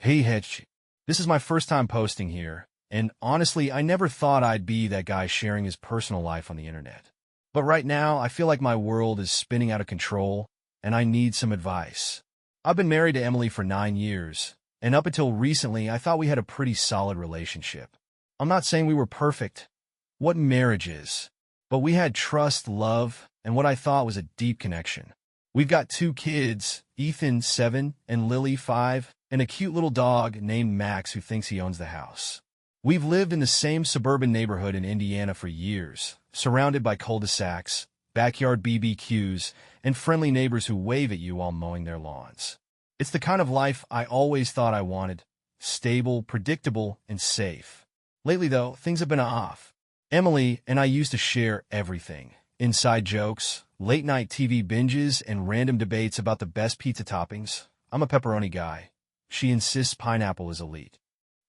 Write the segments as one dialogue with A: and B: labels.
A: Hey Hitch, this is my first time posting here, and honestly, I never thought I'd be that guy sharing his personal life on the internet. But right now, I feel like my world is spinning out of control, and I need some advice. I've been married to Emily for 9 years, and up until recently, I thought we had a pretty solid relationship. I'm not saying we were perfect. What marriage is. But we had trust, love, and what I thought was a deep connection. We've got 2 kids, Ethan, 7, and Lily, 5, and a cute little dog named Max who thinks he owns the house. We've lived in the same suburban neighborhood in Indiana for years, surrounded by cul-de-sacs, backyard BBQs, and friendly neighbors who wave at you while mowing their lawns. It's the kind of life I always thought I wanted, stable, predictable, and safe. Lately, though, things have been off. Emily and I used to share everything. Inside jokes, late-night TV binges, and random debates about the best pizza toppings. I'm a pepperoni guy. She insists pineapple is elite.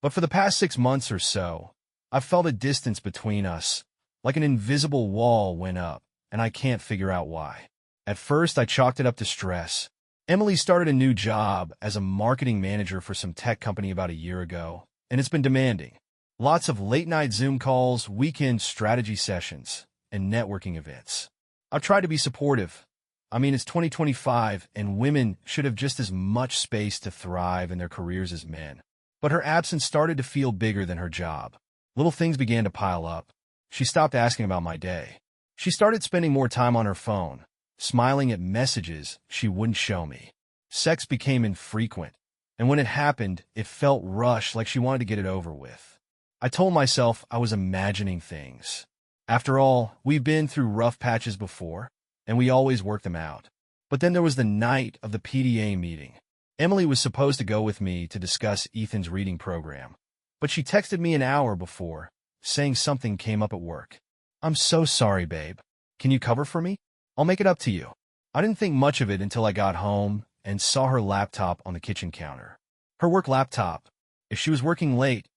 A: But for the past 6 months or so, I've felt a distance between us, like an invisible wall went up, and I can't figure out why. At first, I chalked it up to stress. Emily started a new job as a marketing manager for some tech company about a year ago, and it's been demanding. Lots of late-night Zoom calls, weekend strategy sessions, and networking events. I've tried to be supportive. I mean, it's 2025, and women should have just as much space to thrive in their careers as men. But her absence started to feel bigger than her job. Little things began to pile up. She stopped asking about my day. She started spending more time on her phone, smiling at messages she wouldn't show me. Sex became infrequent, and when it happened, it felt rushed, like she wanted to get it over with. I told myself I was imagining things. After all, we've been through rough patches before, and we always work them out. But then there was the night of the PDA meeting. Emily was supposed to go with me to discuss Ethan's reading program, but she texted me an hour before, saying something came up at work. "I'm so sorry, babe. Can you cover for me? I'll make it up to you." I didn't think much of it until I got home and saw her laptop on the kitchen counter. Her work laptop. If she was working late,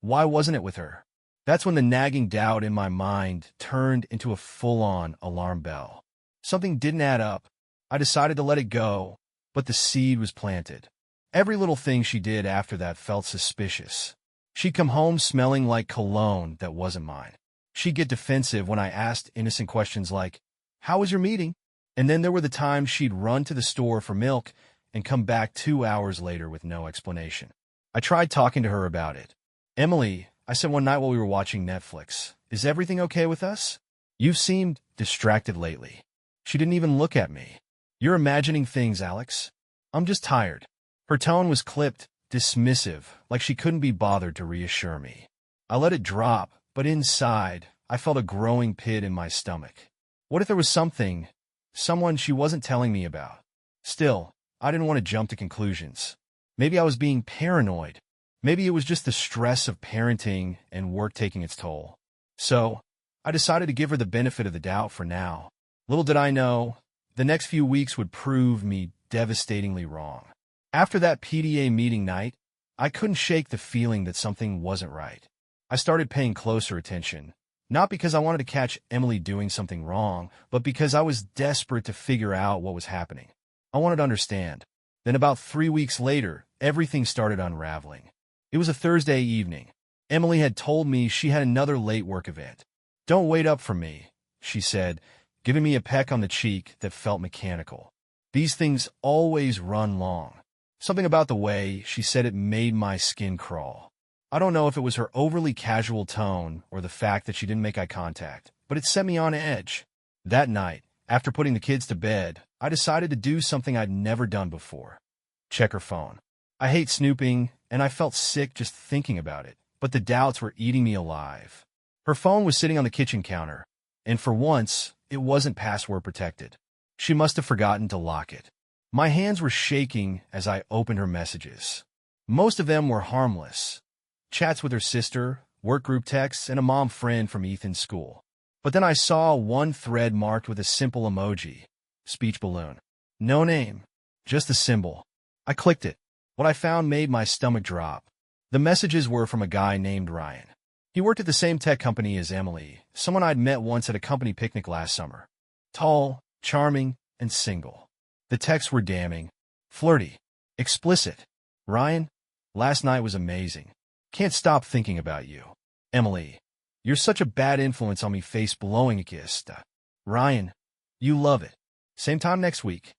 A: why wasn't it with her? That's when the nagging doubt in my mind turned into a full-on alarm bell. Something didn't add up. I decided to let it go, but the seed was planted. Every little thing she did after that felt suspicious. She'd come home smelling like cologne that wasn't mine. She'd get defensive when I asked innocent questions like, "How was your meeting?" And then there were the times she'd run to the store for milk and come back 2 hours later with no explanation. I tried talking to her about it. "Emily," I said one night while we were watching Netflix, "is everything okay with us? You've seemed distracted lately." She didn't even look at me. "You're imagining things, Alex. I'm just tired." Her tone was clipped, dismissive, like she couldn't be bothered to reassure me. I let it drop, but inside, I felt a growing pit in my stomach. What if there was someone she wasn't telling me about? Still, I didn't want to jump to conclusions. Maybe I was being paranoid. Maybe it was just the stress of parenting and work taking its toll. So, I decided to give her the benefit of the doubt for now. Little did I know, the next few weeks would prove me devastatingly wrong. After that PDA meeting night, I couldn't shake the feeling that something wasn't right. I started paying closer attention, not because I wanted to catch Emily doing something wrong, but because I was desperate to figure out what was happening. I wanted to understand. Then about 3 weeks later, everything started unraveling. It was a Thursday evening. Emily had told me she had another late work event. "Don't wait up for me," she said, giving me a peck on the cheek that felt mechanical. These things always run long. Something about the way she said it made my skin crawl. I don't know if it was her overly casual tone or the fact that she didn't make eye contact, but it set me on edge. That night, after putting the kids to bed, I decided to do something I'd never done before. Check her phone. I hate snooping, and I felt sick just thinking about it, but the doubts were eating me alive. Her phone was sitting on the kitchen counter, and for once, it wasn't password protected. She must have forgotten to lock it. My hands were shaking as I opened her messages. Most of them were harmless. Chats with her sister, work group texts, and a mom friend from Ethan's school. But then I saw one thread marked with a simple emoji, speech balloon. No name, just a symbol. I clicked it. What I found made my stomach drop. The messages were from a guy named Ryan. He worked at the same tech company as Emily, someone I'd met once at a company picnic last summer. Tall, charming, and single. The texts were damning, flirty, explicit. "Ryan, Last night was amazing. Can't stop thinking about you. Emily, you're such a bad influence on me face blowing a kiss. Ryan, you love it. Same time next week.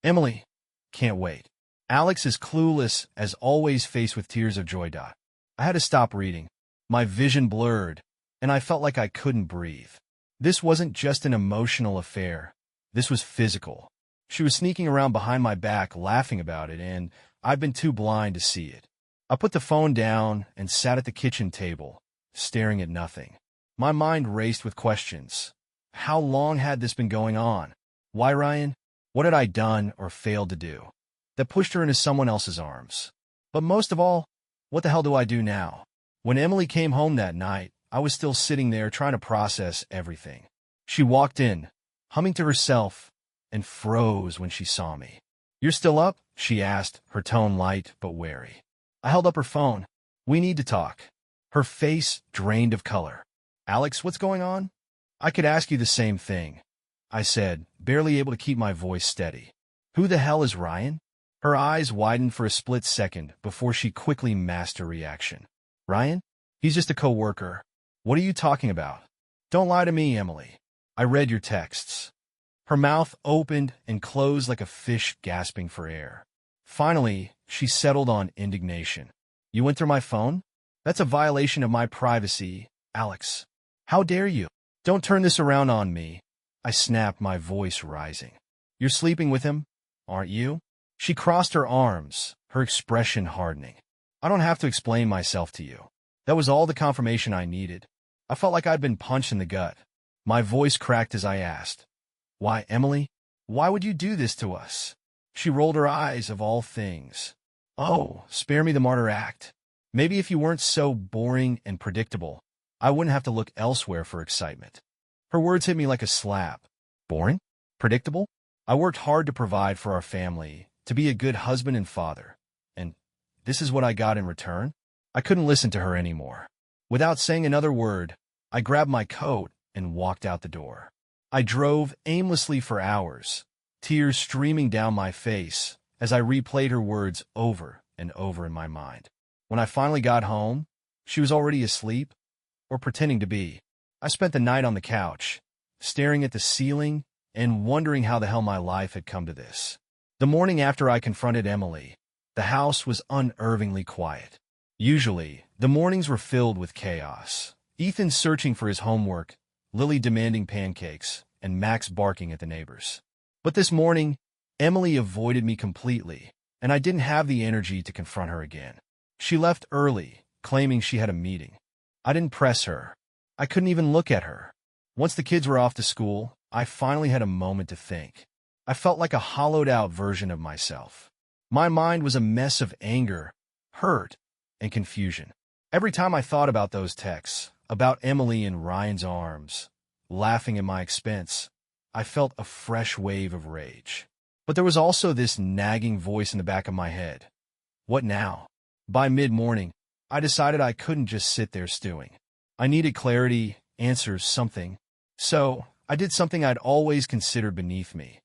A: Emily, can't wait. Alex is clueless as always, faced with tears of joy. I had to stop reading. My vision blurred, and I felt like I couldn't breathe. This wasn't just an emotional affair. This was physical. She was sneaking around behind my back, laughing about it, and I've been too blind to see it. I put the phone down and sat at the kitchen table, staring at nothing. My mind raced with questions. How long had this been going on? Why Ryan? What had I done or failed to do that pushed her into someone else's arms? But most of all, what the hell do I do now? When Emily came home that night, I was still sitting there trying to process everything. She walked in, humming to herself, and froze when she saw me. "You're still up?" she asked, her tone light but wary. I held up her phone. "We need to talk." Her face drained of color. "Alex, what's going on?" "I could ask you the same thing," I said, barely able to keep my voice steady. "Who the hell is Ryan?" Her eyes widened for a split second before she quickly masked her reaction. "Ryan? He's just a coworker. What are you talking about?" "Don't lie to me, Emily. I read your texts." Her mouth opened and closed like a fish gasping for air. Finally, she settled on indignation. "You went through my phone? That's a violation of my privacy, Alex. How dare you? Don't turn this around on me," I snapped, my voice rising. "You're sleeping with him, aren't you?" She crossed her arms, her expression hardening. "I don't have to explain myself to you. That was all the confirmation I needed." I felt like I'd been punched in the gut. My voice cracked as I asked, "Why, Emily? Why would you do this to us?" She rolled her eyes, of all things. "Oh, spare me the martyr act. Maybe if you weren't so boring and predictable, I wouldn't have to look elsewhere for excitement." Her words hit me like a slap. Boring? Predictable? I worked hard to provide for our family, to be a good husband and father. And this is what I got in return? I couldn't listen to her anymore. Without saying another word, I grabbed my coat and walked out the door. I drove aimlessly for hours, tears streaming down my face as I replayed her words over and over in my mind. When I finally got home, she was already asleep, or pretending to be. I spent the night on the couch, staring at the ceiling and wondering how the hell my life had come to this. The morning after I confronted Emily, the house was unnervingly quiet. Usually, the mornings were filled with chaos. Ethan searching for his homework, Lily demanding pancakes, and Max barking at the neighbors. But this morning, Emily avoided me completely, and I didn't have the energy to confront her again. She left early, claiming she had a meeting. I didn't press her. I couldn't even look at her. Once the kids were off to school, I finally had a moment to think. I felt like a hollowed-out version of myself. My mind was a mess of anger, hurt, and confusion. Every time I thought about those texts, about Emily in Ryan's arms, laughing at my expense, I felt a fresh wave of rage. But there was also this nagging voice in the back of my head. What now? By mid-morning, I decided I couldn't just sit there stewing. I needed clarity, answers, something. So, I did something I'd always considered beneath me.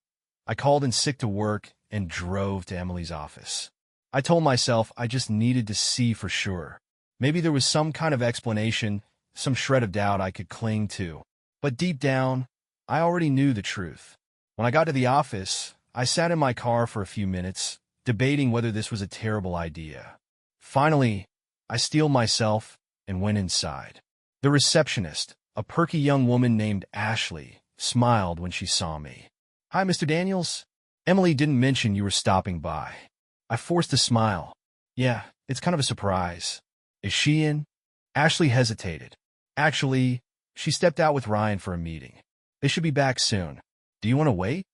A: I called in sick to work and drove to Emily's office. I told myself I just needed to see for sure. Maybe there was some kind of explanation, some shred of doubt I could cling to. But deep down, I already knew the truth. When I got to the office, I sat in my car for a few minutes, debating whether this was a terrible idea. Finally, I steeled myself and went inside. The receptionist, a perky young woman named Ashley, smiled when she saw me. "Hi, Mr. Daniels. Emily didn't mention you were stopping by." I forced a smile. "Yeah, it's kind of a surprise. Is she in?" Ashley hesitated. "Actually, she stepped out with Ryan for a meeting. They should be back soon. Do you want to wait?"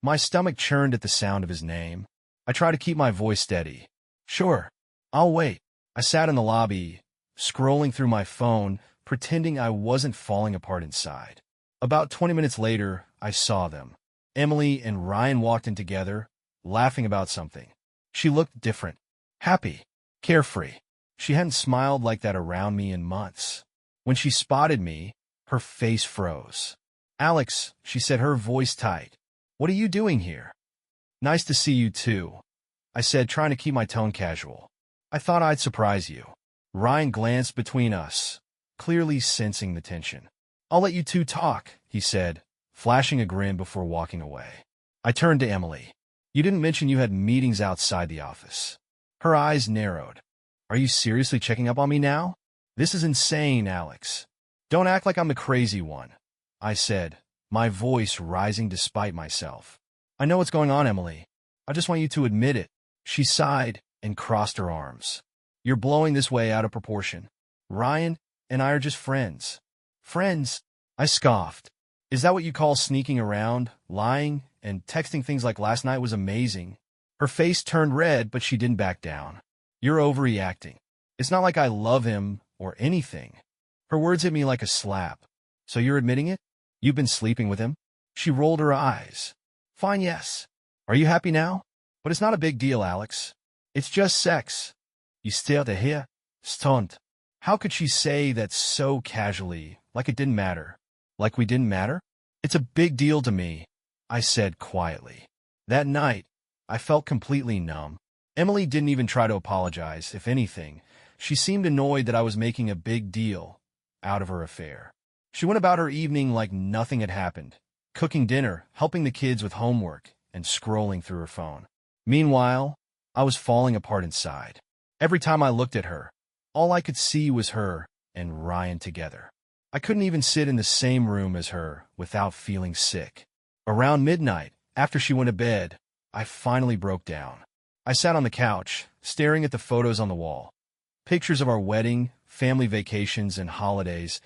A: My stomach churned at the sound of his name. I tried to keep my voice steady. "Sure, I'll wait." I sat in the lobby, scrolling through my phone, pretending I wasn't falling apart inside. About 20 minutes later, I saw them. Emily and Ryan walked in together, laughing about something. She looked different, happy, carefree. She hadn't smiled like that around me in months. When she spotted me, her face froze. "Alex," she said, her voice tight. "What are you doing here?" "Nice to see you too," I said, trying to keep my tone casual. I thought I'd surprise you. Ryan glanced between us, clearly sensing the tension. I'll let you two talk, he said, flashing a grin before walking away. I turned to Emily. You didn't mention you had meetings outside the office. Her eyes narrowed. Are you seriously checking up on me now? This is insane, Alex. Don't act like I'm the crazy one, I said, my voice rising despite myself. I know what's going on, Emily. I just want you to admit it. She sighed and crossed her arms. You're blowing this way out of proportion. Ryan and I are just friends. Friends? I scoffed. Is that what you call sneaking around, lying, and texting things like last night was amazing? Her face turned red, but she didn't back down. You're overreacting. It's not like I love him or anything. Her words hit me like a slap. So you're admitting it? You've been sleeping with him? She rolled her eyes. Fine, yes. Are you happy now? But it's not a big deal, Alex. It's just sex. You still to hear? Stunt. How could she say that so casually, like it didn't matter? Like we didn't matter? It's a big deal to me, I said quietly. That night, I felt completely numb. Emily didn't even try to apologize. If anything, she seemed annoyed that I was making a big deal out of her affair. She went about her evening like nothing had happened, cooking dinner, helping the kids with homework, and scrolling through her phone. Meanwhile, I was falling apart inside. Every time I looked at her, all I could see was her and Ryan together. I couldn't even sit in the same room as her without feeling sick. Around midnight, after she went to bed, I finally broke down. I sat on the couch, staring at the photos on the wall, pictures of our wedding, family vacations, and holidays,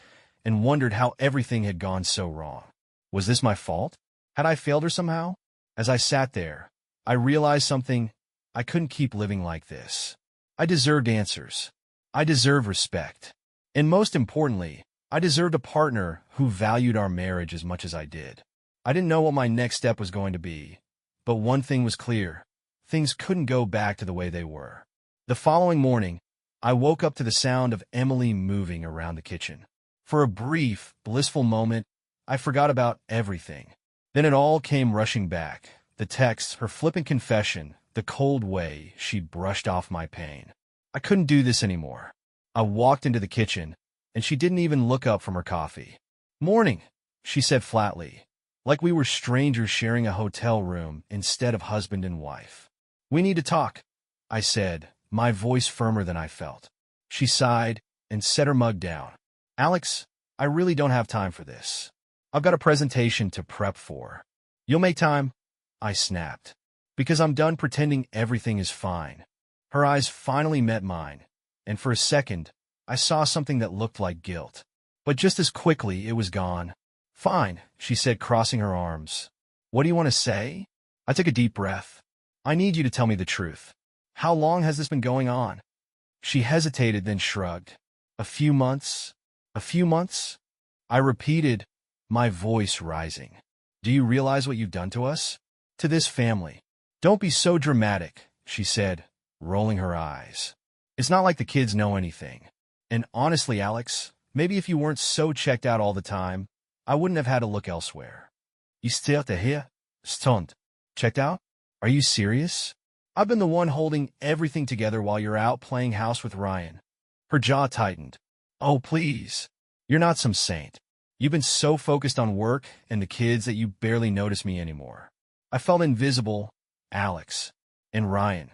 A: and wondered how everything had gone so wrong. Was this my fault? Had I failed her somehow? As I sat there, I realized something. I couldn't keep living like this. I deserved answers. I deserved respect. And most importantly, I deserved a partner who valued our marriage as much as I did. I didn't know what my next step was going to be, but one thing was clear. Things couldn't go back to the way they were. The following morning, I woke up to the sound of Emily moving around the kitchen. For a brief, blissful moment, I forgot about everything. Then it all came rushing back. The text, her flippant confession, the cold way she brushed off my pain. I couldn't do this anymore. I walked into the kitchen, and she didn't even look up from her coffee. Morning, she said flatly, like we were strangers sharing a hotel room instead of husband and wife. We need to talk, I said, my voice firmer than I felt. She sighed and set her mug down. Alex, I really don't have time for this. I've got a presentation to prep for. You'll make time, I snapped, because I'm done pretending everything is fine. Her eyes finally met mine, and for a second, I saw something that looked like guilt. But just as quickly, it was gone. Fine, she said, crossing her arms. What do you want to say? I took a deep breath. I need you to tell me the truth. How long has this been going on? She hesitated, then shrugged. A few months? A few months? I repeated, my voice rising. Do you realize what you've done to us? To this family. Don't be so dramatic, she said, rolling her eyes. It's not like the kids know anything. And honestly, Alex, maybe if you weren't so checked out all the time, I wouldn't have had to look elsewhere. You still to hear? Stunt. Checked out? Are you serious? I've been the one holding everything together while you're out playing house with Ryan. Her jaw tightened. Oh, please. You're not some saint. You've been so focused on work and the kids that you barely notice me anymore. I felt invisible, Alex, and Ryan.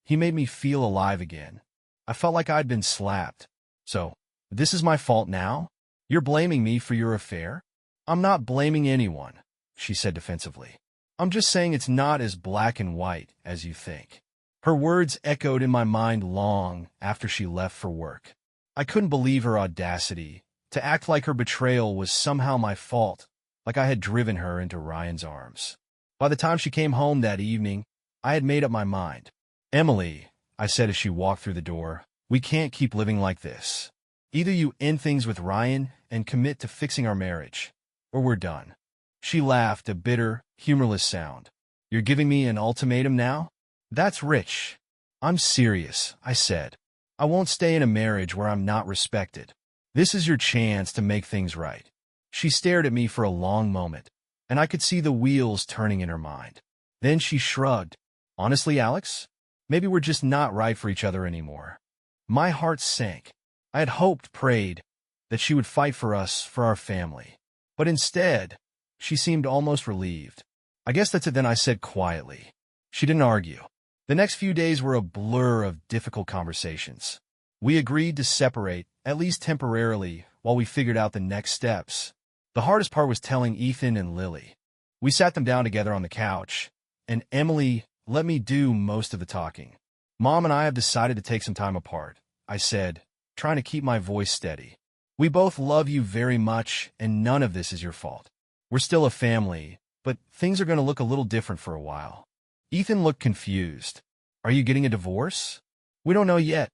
A: He made me feel alive again. I felt like I'd been slapped. So, this is my fault now? You're blaming me for your affair? I'm not blaming anyone, she said defensively. I'm just saying it's not as black and white as you think. Her words echoed in my mind long after she left for work. I couldn't believe her audacity to act like her betrayal was somehow my fault, like I had driven her into Ryan's arms. By the time she came home that evening, I had made up my mind. Emily, I said as she walked through the door, we can't keep living like this. Either you end things with Ryan and commit to fixing our marriage, or we're done. She laughed, a bitter, humorless sound. You're giving me an ultimatum now? That's rich. I'm serious, I said. I won't stay in a marriage where I'm not respected. This is your chance to make things right. She stared at me for a long moment, and I could see the wheels turning in her mind. Then she shrugged. Honestly, Alex, Maybe we're just not right for each other anymore. My heart sank. I had hoped, prayed, that she would fight for us, for our family. But instead, she seemed almost relieved. I guess that's it then, I said quietly. She didn't argue. The next few days were a blur of difficult conversations. We agreed to separate, at least temporarily, while we figured out the next steps. The hardest part was telling Ethan and Lily. We sat them down together on the couch, and Emily let me do most of the talking. Mom and I have decided to take some time apart, I said, trying to keep my voice steady. We both love you very much, and none of this is your fault. We're still a family, but things are going to look a little different for a while. Ethan looked confused. Are you getting a divorce? We don't know yet,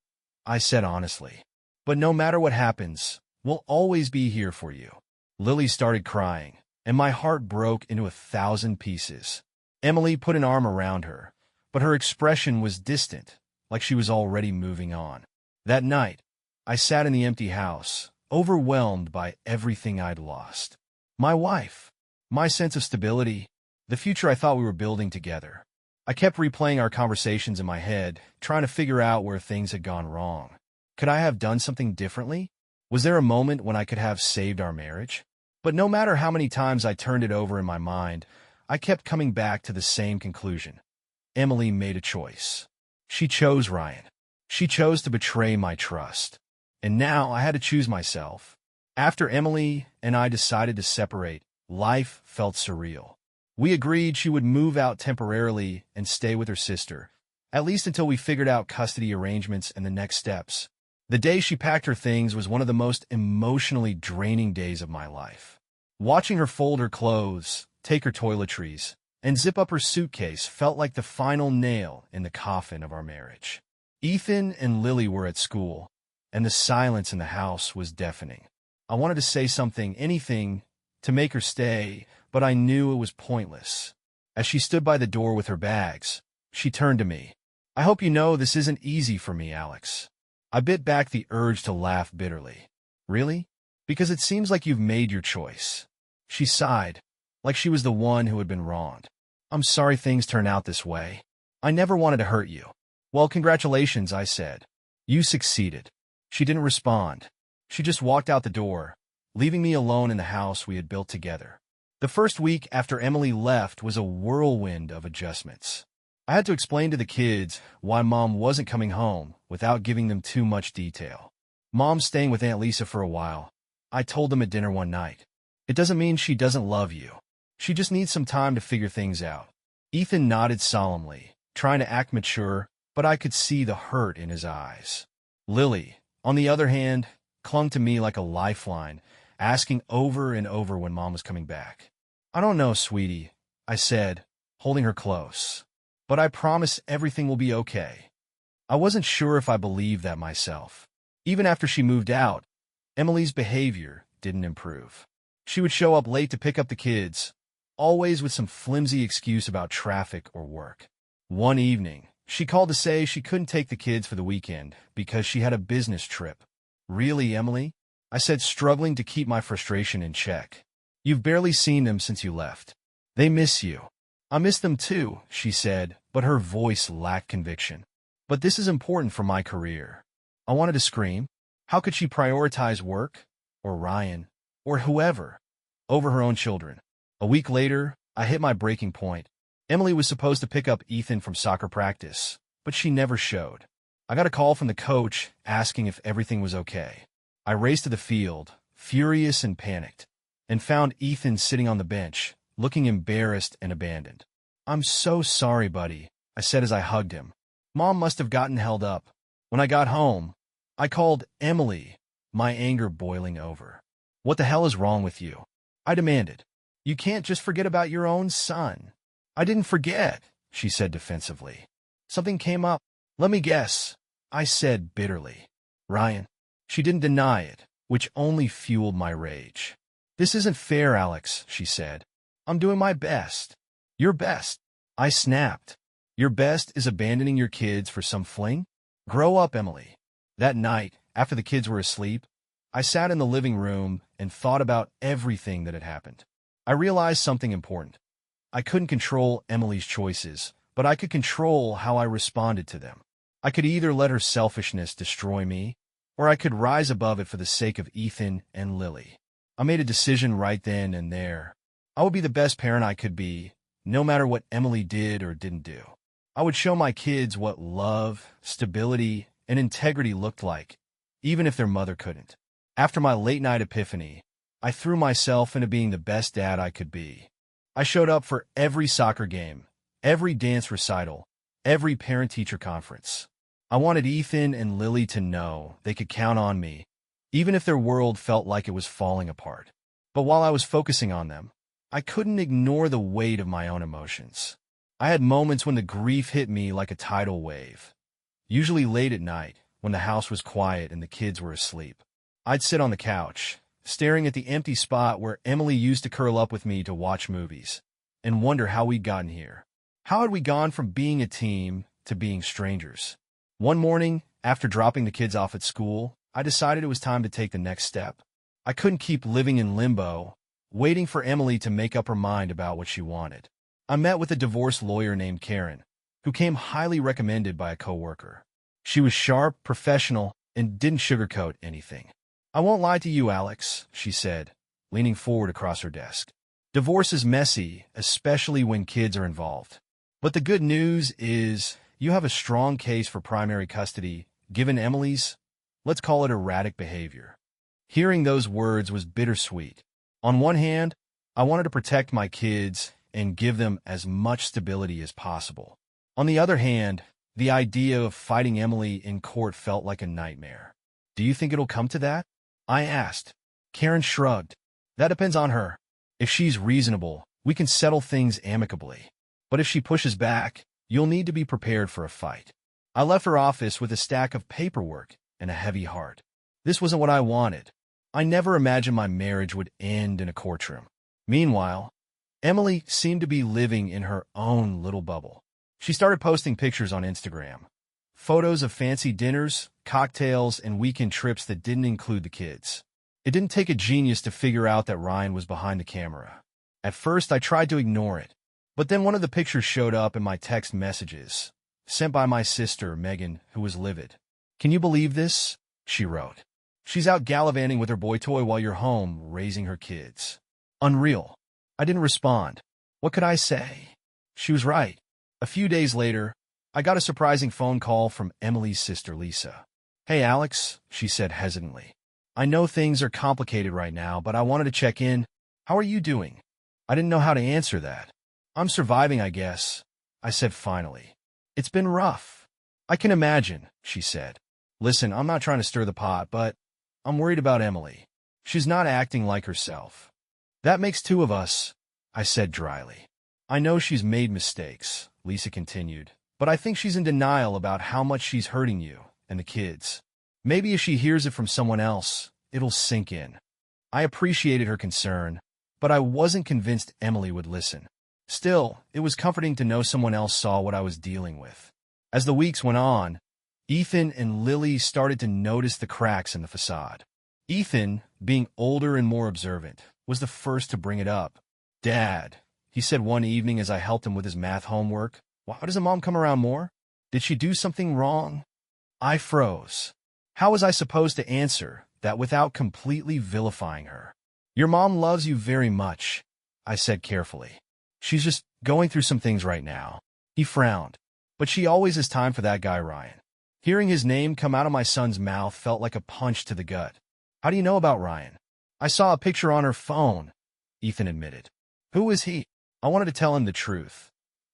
A: I said honestly. But no matter what happens, we'll always be here for you. Lily started crying, and my heart broke into 1,000 pieces. Emily put an arm around her, but her expression was distant, like she was already moving on. That night, I sat in the empty house, overwhelmed by everything I'd lost. My wife, my sense of stability, the future I thought we were building together. I kept replaying our conversations in my head, trying to figure out where things had gone wrong. Could I have done something differently? Was there a moment when I could have saved our marriage? But no matter how many times I turned it over in my mind, I kept coming back to the same conclusion. Emily made a choice. She chose Ryan. She chose to betray my trust. And now I had to choose myself. After Emily and I decided to separate, life felt surreal. We agreed she would move out temporarily and stay with her sister, at least until we figured out custody arrangements and the next steps. The day she packed her things was one of the most emotionally draining days of my life. Watching her fold her clothes, take her toiletries, and zip up her suitcase felt like the final nail in the coffin of our marriage. Ethan and Lily were at school, and the silence in the house was deafening. I wanted to say something, anything, to make her stay, but I knew it was pointless. As she stood by the door with her bags, she turned to me. I hope you know this isn't easy for me, Alex. I bit back the urge to laugh bitterly. Really? Because it seems like you've made your choice. She sighed, like she was the one who had been wronged. I'm sorry things turned out this way. I never wanted to hurt you. Well, congratulations, I said. You succeeded. She didn't respond. She just walked out the door, leaving me alone in the house we had built together. The first week after Emily left was a whirlwind of adjustments. I had to explain to the kids why Mom wasn't coming home without giving them too much detail. Mom's staying with Aunt Lisa for a while. I told them at dinner one night. It doesn't mean she doesn't love you. She just needs some time to figure things out. Ethan nodded solemnly, trying to act mature, but I could see the hurt in his eyes. Lily, on the other hand, clung to me like a lifeline, asking over and over when Mom was coming back. I don't know, sweetie, I said, holding her close. But I promise everything will be okay. I wasn't sure if I believed that myself. Even after she moved out, Emily's behavior didn't improve. She would show up late to pick up the kids, always with some flimsy excuse about traffic or work. One evening, she called to say she couldn't take the kids for the weekend because she had a business trip. Really, Emily? I said, struggling to keep my frustration in check. You've barely seen them since you left. They miss you. I miss them too, she said, but her voice lacked conviction. But this is important for my career. I wanted to scream. How could she prioritize work, or Ryan, or whoever, over her own children? A week later, I hit my breaking point. Emily was supposed to pick up Ethan from soccer practice, but she never showed. I got a call from the coach asking if everything was okay. I raced to the field, furious and panicked, and found Ethan sitting on the bench, looking embarrassed and abandoned. I'm so sorry, buddy, I said as I hugged him. Mom must have gotten held up. When I got home, I called Emily, my anger boiling over. What the hell is wrong with you? I demanded. You can't just forget about your own son. I didn't forget, she said defensively. Something came up. Let me guess, I said bitterly. Ryan. She didn't deny it, which only fueled my rage. This isn't fair, Alex, she said. I'm doing my best. Your best. I snapped. Your best is abandoning your kids for some fling? Grow up, Emily. That night, after the kids were asleep, I sat in the living room and thought about everything that had happened. I realized something important. I couldn't control Emily's choices, but I could control how I responded to them. I could either let her selfishness destroy me, or I could rise above it for the sake of Ethan and Lily. I made a decision right then and there. I would be the best parent I could be, no matter what Emily did or didn't do. I would show my kids what love, stability, and integrity looked like, even if their mother couldn't. After my late-night epiphany, I threw myself into being the best dad I could be. I showed up for every soccer game, every dance recital, every parent-teacher conference. I wanted Ethan and Lily to know they could count on me, even if their world felt like it was falling apart. But while I was focusing on them, I couldn't ignore the weight of my own emotions. I had moments when the grief hit me like a tidal wave. Usually late at night, when the house was quiet and the kids were asleep. I'd sit on the couch, staring at the empty spot where Emily used to curl up with me to watch movies, and wonder how we'd gotten here. How had we gone from being a team to being strangers? One morning, after dropping the kids off at school, I decided it was time to take the next step. I couldn't keep living in limbo, waiting for Emily to make up her mind about what she wanted. I met with a divorce lawyer named Karen, who came highly recommended by a coworker. She was sharp, professional, and didn't sugarcoat anything. "I won't lie to you, Alex," she said, leaning forward across her desk. "Divorce is messy, especially when kids are involved. But the good news is you have a strong case for primary custody, given Emily's, let's call it erratic behavior." Hearing those words was bittersweet. On one hand, I wanted to protect my kids and give them as much stability as possible. On the other hand, the idea of fighting Emily in court felt like a nightmare. "Do you think it'll come to that?" I asked. Karen shrugged. "That depends on her. If she's reasonable, we can settle things amicably. But if she pushes back, you'll need to be prepared for a fight." I left her office with a stack of paperwork and a heavy heart. This wasn't what I wanted. I never imagined my marriage would end in a courtroom. Meanwhile, Emily seemed to be living in her own little bubble. She started posting pictures on Instagram. Photos of fancy dinners, cocktails, and weekend trips that didn't include the kids. It didn't take a genius to figure out that Ryan was behind the camera. At first, I tried to ignore it. But then one of the pictures showed up in my text messages, sent by my sister, Megan, who was livid. "Can you believe this?" she wrote. "She's out gallivanting with her boy toy while you're home, raising her kids. Unreal." I didn't respond. What could I say? She was right. A few days later, I got a surprising phone call from Emily's sister, Lisa. "Hey, Alex," she said hesitantly. "I know things are complicated right now, but I wanted to check in. How are you doing?" I didn't know how to answer that. "I'm surviving, I guess," I said finally. "It's been rough." "I can imagine," she said. "Listen, I'm not trying to stir the pot, but I'm worried about Emily. She's not acting like herself." "That makes two of us," I said dryly. "I know she's made mistakes," Lisa continued, "but I think she's in denial about how much she's hurting you and the kids. Maybe if she hears it from someone else, it'll sink in." I appreciated her concern, but I wasn't convinced Emily would listen. Still, it was comforting to know someone else saw what I was dealing with. As the weeks went on, Ethan and Lily started to notice the cracks in the facade. Ethan, being older and more observant, was the first to bring it up. "Dad," he said one evening as I helped him with his math homework, "why doesn't Mom come around more? Did she do something wrong?" I froze. How was I supposed to answer that without completely vilifying her? "Your mom loves you very much," I said carefully. "She's just going through some things right now." He frowned. "But she always has time for that guy, Ryan." Hearing his name come out of my son's mouth felt like a punch to the gut. "How do you know about Ryan?" "I saw a picture on her phone," Ethan admitted. "Who is he?" I wanted to tell him the truth,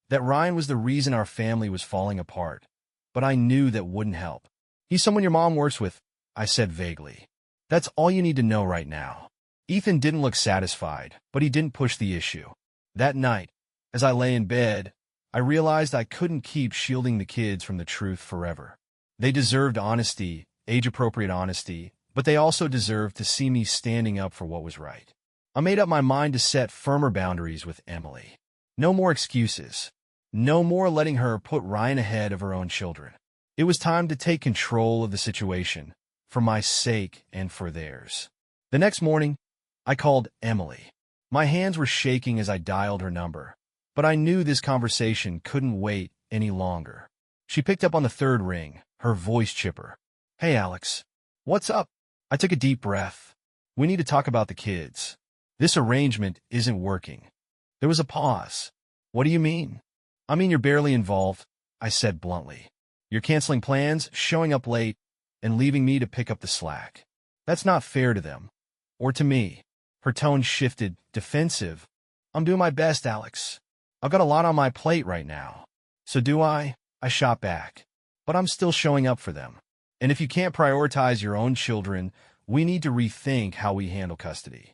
A: that Ryan was the reason our family was falling apart, but I knew that wouldn't help. "He's someone your mom works with," I said vaguely. "That's all you need to know right now." Ethan didn't look satisfied, but he didn't push the issue. That night, as I lay in bed, I realized I couldn't keep shielding the kids from the truth forever. They deserved honesty, age-appropriate honesty, but they also deserved to see me standing up for what was right. I made up my mind to set firmer boundaries with Emily. No more excuses. No more letting her put Ryan ahead of her own children. It was time to take control of the situation, for my sake and for theirs. The next morning, I called Emily. My hands were shaking as I dialed her number, but I knew this conversation couldn't wait any longer. She picked up on the third ring, her voice chipper. "Hey, Alex. What's up?" I took a deep breath. "We need to talk about the kids. This arrangement isn't working." There was a pause. "What do you mean?" "I mean you're barely involved," I said bluntly. "You're canceling plans, showing up late, and leaving me to pick up the slack. That's not fair to them. Or to me." Her tone shifted, defensive. "I'm doing my best, Alex. I've got a lot on my plate right now." "So do I," I shot back. "But I'm still showing up for them. And if you can't prioritize your own children, we need to rethink how we handle custody."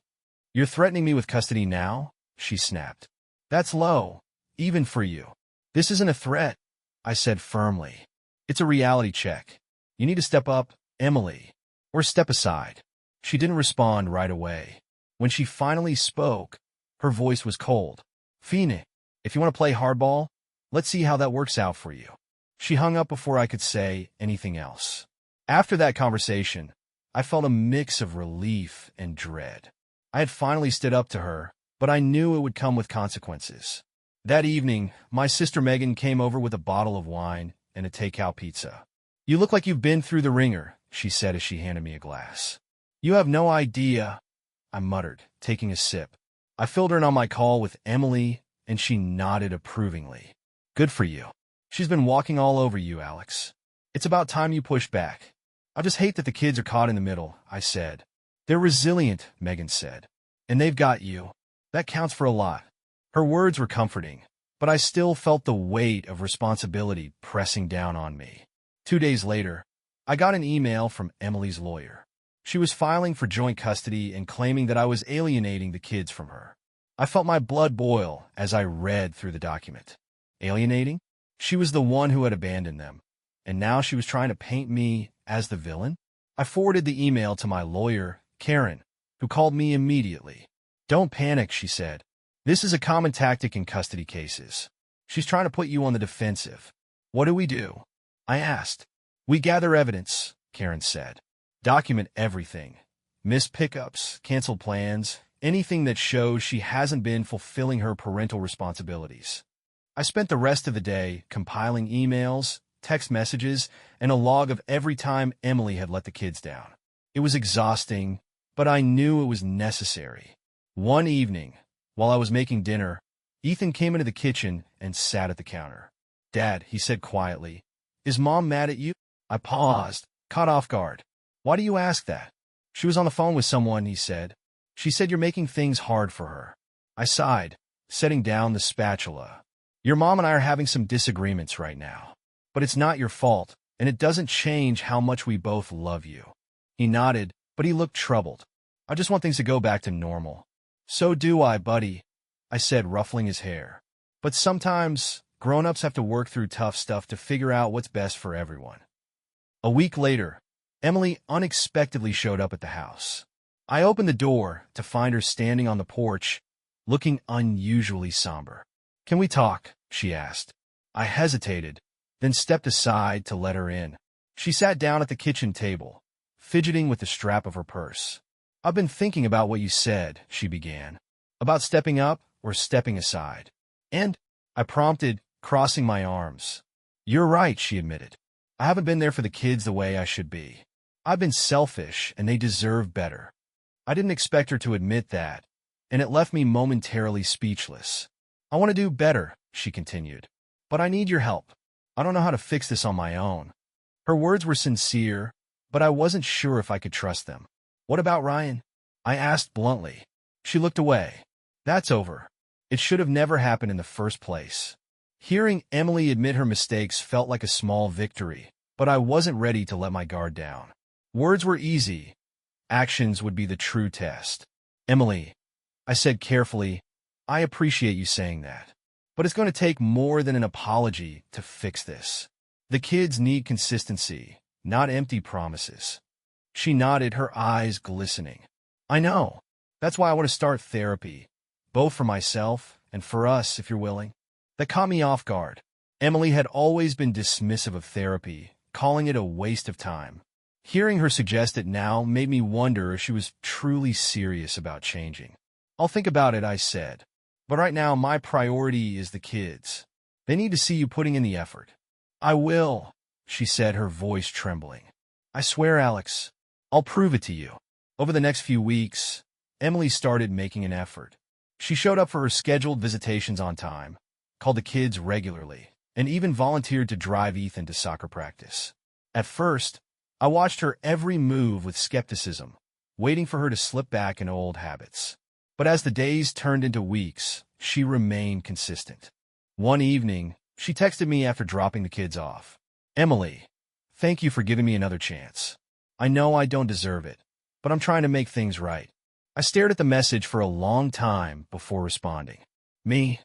A: "You're threatening me with custody now?" she snapped. "That's low, even for you." "This isn't a threat," I said firmly. "It's a reality check. You need to step up, Emily, or step aside." She didn't respond right away. When she finally spoke, her voice was cold. "Fine, if you want to play hardball, let's see how that works out for you." She hung up before I could say anything else. After that conversation, I felt a mix of relief and dread. I had finally stood up to her, but I knew it would come with consequences. That evening, my sister Megan came over with a bottle of wine and a takeout pizza. "You look like you've been through the ringer," she said as she handed me a glass. "You have no idea," I muttered, taking a sip. I filled her in on my call with Emily, and she nodded approvingly. "Good for you. She's been walking all over you, Alex. It's about time you pushed back." "I just hate that the kids are caught in the middle," I said. "They're resilient," Megan said. "And they've got you. That counts for a lot." Her words were comforting, but I still felt the weight of responsibility pressing down on me. 2 days later, I got an email from Emily's lawyer. She was filing for joint custody and claiming that I was alienating the kids from her. I felt my blood boil as I read through the document. Alienating? She was the one who had abandoned them, and now she was trying to paint me as the villain? I forwarded the email to my lawyer, Karen, who called me immediately. "Don't panic," she said. "This is a common tactic in custody cases. She's trying to put you on the defensive." "What do we do?" I asked. "We gather evidence," Karen said. "Document everything. Missed pickups, canceled plans, anything that shows she hasn't been fulfilling her parental responsibilities." I spent the rest of the day compiling emails, text messages, and a log of every time Emily had let the kids down. It was exhausting, but I knew it was necessary. One evening, while I was making dinner, Ethan came into the kitchen and sat at the counter. "Dad," he said quietly, "is Mom mad at you?" I paused, caught off guard. "Why do you ask that?" "She was on the phone with someone," he said. "She said you're making things hard for her." I sighed, setting down the spatula. "Your mom and I are having some disagreements right now. But it's not your fault, and it doesn't change how much we both love you." He nodded, but he looked troubled. "I just want things to go back to normal." "So do I, buddy," I said, ruffling his hair. "But sometimes, grown-ups have to work through tough stuff to figure out what's best for everyone." A week later, Emily unexpectedly showed up at the house. I opened the door to find her standing on the porch, looking unusually somber. "Can we talk?" she asked. I hesitated, then stepped aside to let her in. She sat down at the kitchen table, fidgeting with the strap of her purse. "I've been thinking about what you said," she began. "About stepping up or stepping aside." "And?" I prompted, crossing my arms. "You're right," she admitted. "I haven't been there for the kids the way I should be. I've been selfish, and they deserve better." I didn't expect her to admit that, and it left me momentarily speechless. "I want to do better," she continued. "But I need your help. I don't know how to fix this on my own." Her words were sincere, but I wasn't sure if I could trust them. "What about Ryan?" I asked bluntly. She looked away. "That's over. It should have never happened in the first place." Hearing Emily admit her mistakes felt like a small victory, but I wasn't ready to let my guard down. Words were easy. Actions would be the true test. "Emily," I said carefully, "I appreciate you saying that. But it's going to take more than an apology to fix this. The kids need consistency, not empty promises." She nodded, her eyes glistening. "I know. That's why I want to start therapy, both for myself and for us, if you're willing." That caught me off guard. Emily had always been dismissive of therapy, calling it a waste of time. Hearing her suggest it now made me wonder if she was truly serious about changing. "I'll think about it," I said. "But right now, my priority is the kids. They need to see you putting in the effort. I will, she said, her voice trembling. I swear, Alex, I'll prove it to you. Over the next few weeks, Emily started making an effort. She showed up for her scheduled visitations on time, called the kids regularly, and even volunteered to drive Ethan to soccer practice. At first, I watched her every move with skepticism, waiting for her to slip back into old habits. But as the days turned into weeks, she remained consistent. One evening, she texted me after dropping the kids off. Emily, thank you for giving me another chance. I know I don't deserve it, but I'm trying to make things right. I stared at the message for a long time before responding. Me?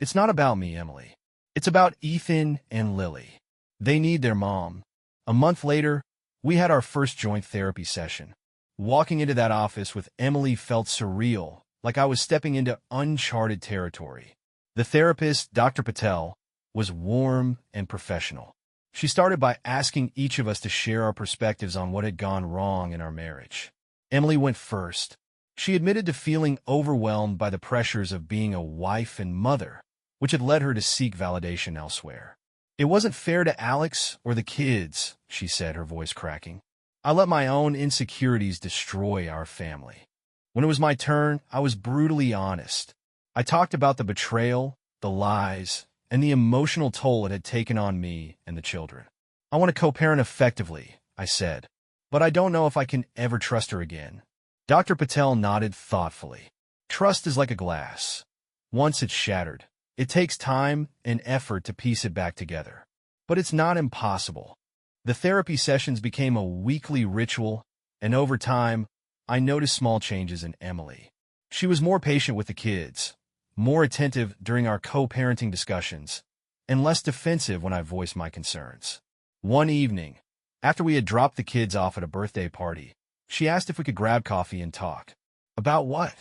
A: It's not about me, Emily. It's about Ethan and Lily. They need their mom. A month later, we had our first joint therapy session. Walking into that office with Emily felt surreal, like I was stepping into uncharted territory. The therapist, Dr. Patel, was warm and professional. She started by asking each of us to share our perspectives on what had gone wrong in our marriage. Emily went first. She admitted to feeling overwhelmed by the pressures of being a wife and mother, which had led her to seek validation elsewhere. It wasn't fair to Alex or the kids, she said, her voice cracking. I let my own insecurities destroy our family. When it was my turn, I was brutally honest. I talked about the betrayal, the lies, and the emotional toll it had taken on me and the children. I want to co-parent effectively, I said, but I don't know if I can ever trust her again. Dr. Patel nodded thoughtfully. Trust is like a glass. Once it's shattered, it takes time and effort to piece it back together. But it's not impossible. The therapy sessions became a weekly ritual, and over time, I noticed small changes in Emily. She was more patient with the kids, more attentive during our co-parenting discussions, and less defensive when I voiced my concerns. One evening, after we had dropped the kids off at a birthday party, she asked if we could grab coffee and talk. About what?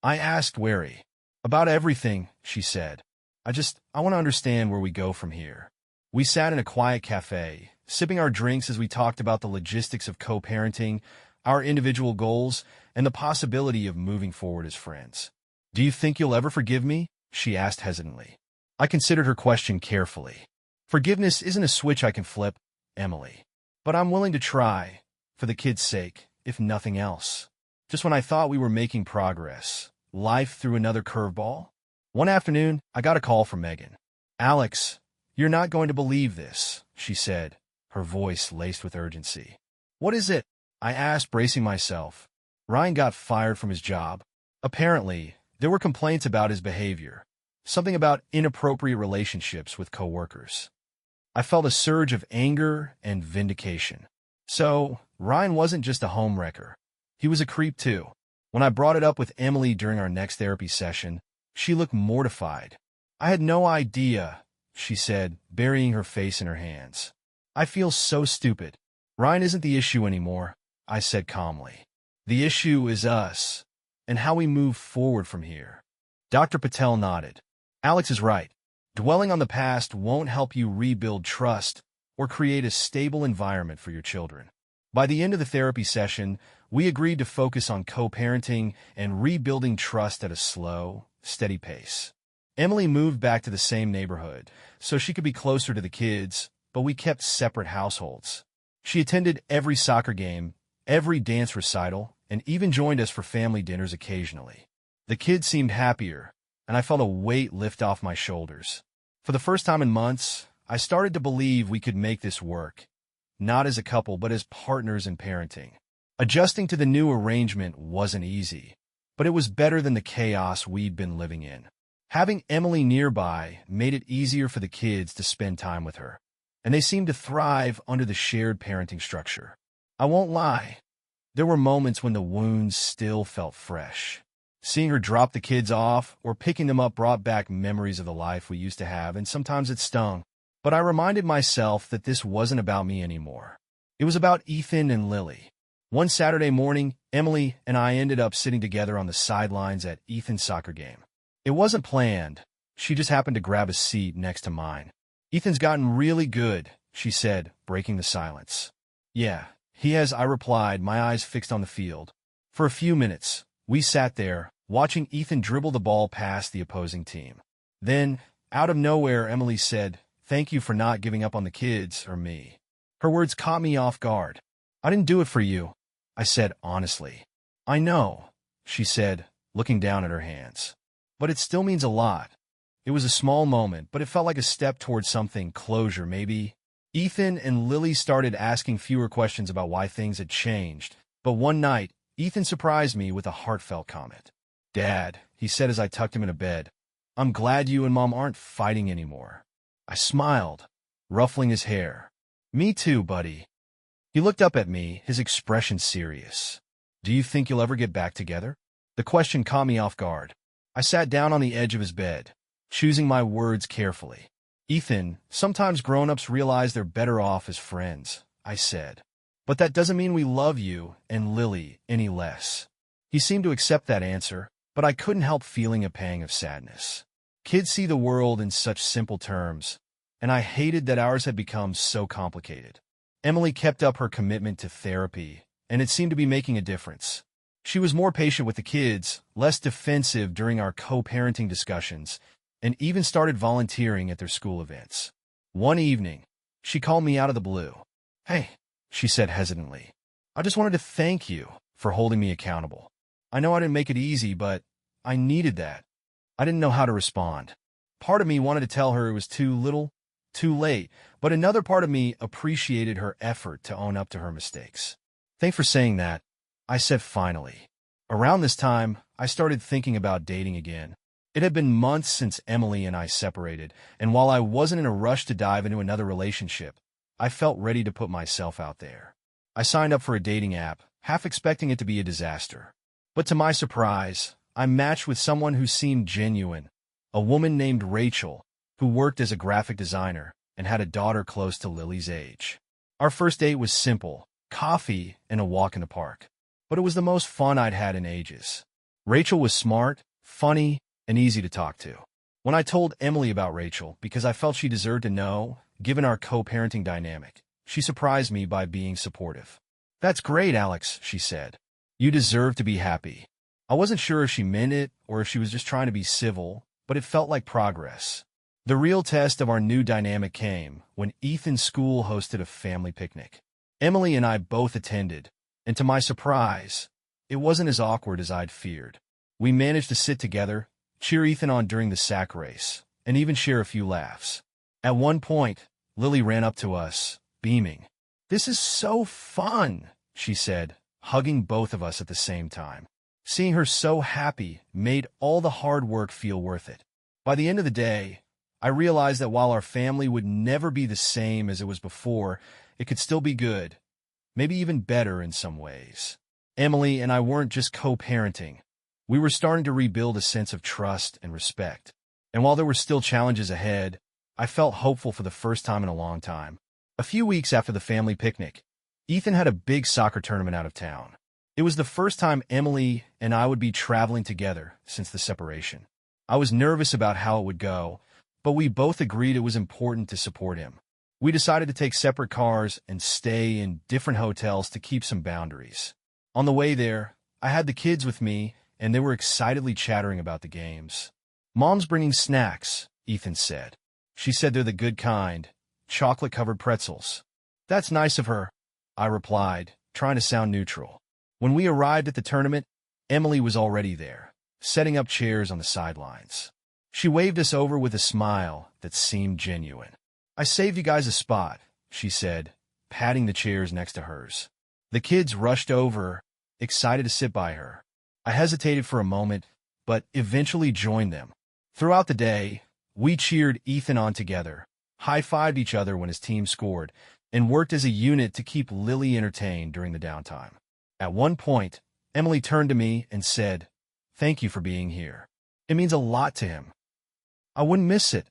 A: I asked, wary. About everything, she said. I want to understand where we go from here. We sat in a quiet cafe, sipping our drinks as we talked about the logistics of co-parenting, our individual goals, and the possibility of moving forward as friends. Do you think you'll ever forgive me? She asked hesitantly. I considered her question carefully. Forgiveness isn't a switch I can flip, Emily. But I'm willing to try, for the kids' sake, if nothing else. Just when I thought we were making progress, life threw another curveball. One afternoon, I got a call from Megan. Alex, you're not going to believe this, she said, her voice laced with urgency. What is it? I asked, bracing myself. Ryan got fired from his job. Apparently, there were complaints about his behavior, something about inappropriate relationships with coworkers. I felt a surge of anger and vindication. So, Ryan wasn't just a homewrecker. He was a creep too. When I brought it up with Emily during our next therapy session, she looked mortified. I had no idea, she said, burying her face in her hands. I feel so stupid. Ryan isn't the issue anymore, I said calmly. The issue is us, and how we move forward from here. Dr. Patel nodded. Alex is right. Dwelling on the past won't help you rebuild trust or create a stable environment for your children. By the end of the therapy session, we agreed to focus on co-parenting and rebuilding trust at a slow, steady pace. Emily moved back to the same neighborhood, so she could be closer to the kids, but we kept separate households. She attended every soccer game, every dance recital, and even joined us for family dinners occasionally. The kids seemed happier, and I felt a weight lift off my shoulders. For the first time in months, I started to believe we could make this work, not as a couple but as partners in parenting. Adjusting to the new arrangement wasn't easy, but it was better than the chaos we'd been living in. Having Emily nearby made it easier for the kids to spend time with her, and they seemed to thrive under the shared parenting structure. I won't lie, there were moments when the wounds still felt fresh. Seeing her drop the kids off or picking them up brought back memories of the life we used to have, and sometimes it stung. But I reminded myself that this wasn't about me anymore. It was about Ethan and Lily. One Saturday morning, Emily and I ended up sitting together on the sidelines at Ethan's soccer game. It wasn't planned. She just happened to grab a seat next to mine. Ethan's gotten really good, she said, breaking the silence. Yeah, he has, I replied, my eyes fixed on the field. For a few minutes, we sat there, watching Ethan dribble the ball past the opposing team. Then, Out of nowhere, Emily said, "Thank you for not giving up on the kids or me." Her words caught me off guard. "I didn't do it for you," I said honestly. "I know," she said, looking down at her hands. "But it still means a lot." It was a small moment, but it felt like a step towards something, closure maybe. Ethan and Lily started asking fewer questions about why things had changed. But one night, Ethan surprised me with a heartfelt comment. "Dad," he said as I tucked him in a bed, "I'm glad you and Mom aren't fighting anymore." I smiled, ruffling his hair. "Me too, buddy." He looked up at me, his expression serious. "Do you think you'll ever get back together?" The question caught me off guard. I sat down on the edge of his bed, choosing my words carefully. "Ethan, sometimes grown-ups realize they're better off as friends," I said. "But that doesn't mean we love you and Lily any less." He seemed to accept that answer, but I couldn't help feeling a pang of sadness. Kids see the world in such simple terms, and I hated that ours had become so complicated. Emily kept up her commitment to therapy, and it seemed to be making a difference. She was more patient with the kids, less defensive during our co-parenting discussions, and even started volunteering at their school events. One evening, she called me out of the blue. "Hey," she said hesitantly, "I just wanted to thank you for holding me accountable. I know I didn't make it easy, but I needed that." I didn't know how to respond. Part of me wanted to tell her it was too little, too late, but another part of me appreciated her effort to own up to her mistakes. "Thanks for saying that," I said finally. Around this time, I started thinking about dating again. It had been months since Emily and I separated, and while I wasn't in a rush to dive into another relationship, I felt ready to put myself out there. I signed up for a dating app, half expecting it to be a disaster. But to my surprise, I matched with someone who seemed genuine, a woman named Rachel, who worked as a graphic designer and had a daughter close to Lily's age. Our first date was simple, coffee and a walk in the park. But it was the most fun I'd had in ages. Rachel was smart, funny, and easy to talk to. When I told Emily about Rachel, because I felt she deserved to know, given our co-parenting dynamic, she surprised me by being supportive. "That's great, Alex," she said. "You deserve to be happy." I wasn't sure if she meant it or if she was just trying to be civil, but it felt like progress. The real test of our new dynamic came when Ethan's school hosted a family picnic. Emily and I both attended, and to my surprise, it wasn't as awkward as I'd feared. We managed to sit together, cheer Ethan on during the sack race, and even share a few laughs. At one point, Lily ran up to us, beaming. "This is so fun," she said, hugging both of us at the same time. Seeing her so happy made all the hard work feel worth it. By the end of the day, I realized that while our family would never be the same as it was before, it could still be good, maybe even better in some ways. Emily and I weren't just co-parenting. We were starting to rebuild a sense of trust and respect. And while there were still challenges ahead, I felt hopeful for the first time in a long time. A few weeks after the family picnic, Ethan had a big soccer tournament out of town. It was the first time Emily and I would be traveling together since the separation. I was nervous about how it would go, but we both agreed it was important to support him. We decided to take separate cars and stay in different hotels to keep some boundaries. On the way there, I had the kids with me, and they were excitedly chattering about the games. "Mom's bringing snacks," Ethan said. "She said they're the good kind, chocolate-covered pretzels." "That's nice of her," I replied, trying to sound neutral. When we arrived at the tournament, Emily was already there, setting up chairs on the sidelines. She waved us over with a smile that seemed genuine. "I saved you guys a spot," she said, patting the chairs next to hers. The kids rushed over, excited to sit by her. I hesitated for a moment, but eventually joined them. Throughout the day, we cheered Ethan on together, high-fived each other when his team scored, and worked as a unit to keep Lily entertained during the downtime. At one point, Emily turned to me and said, "Thank you for being here. It means a lot to him." "I wouldn't miss it,"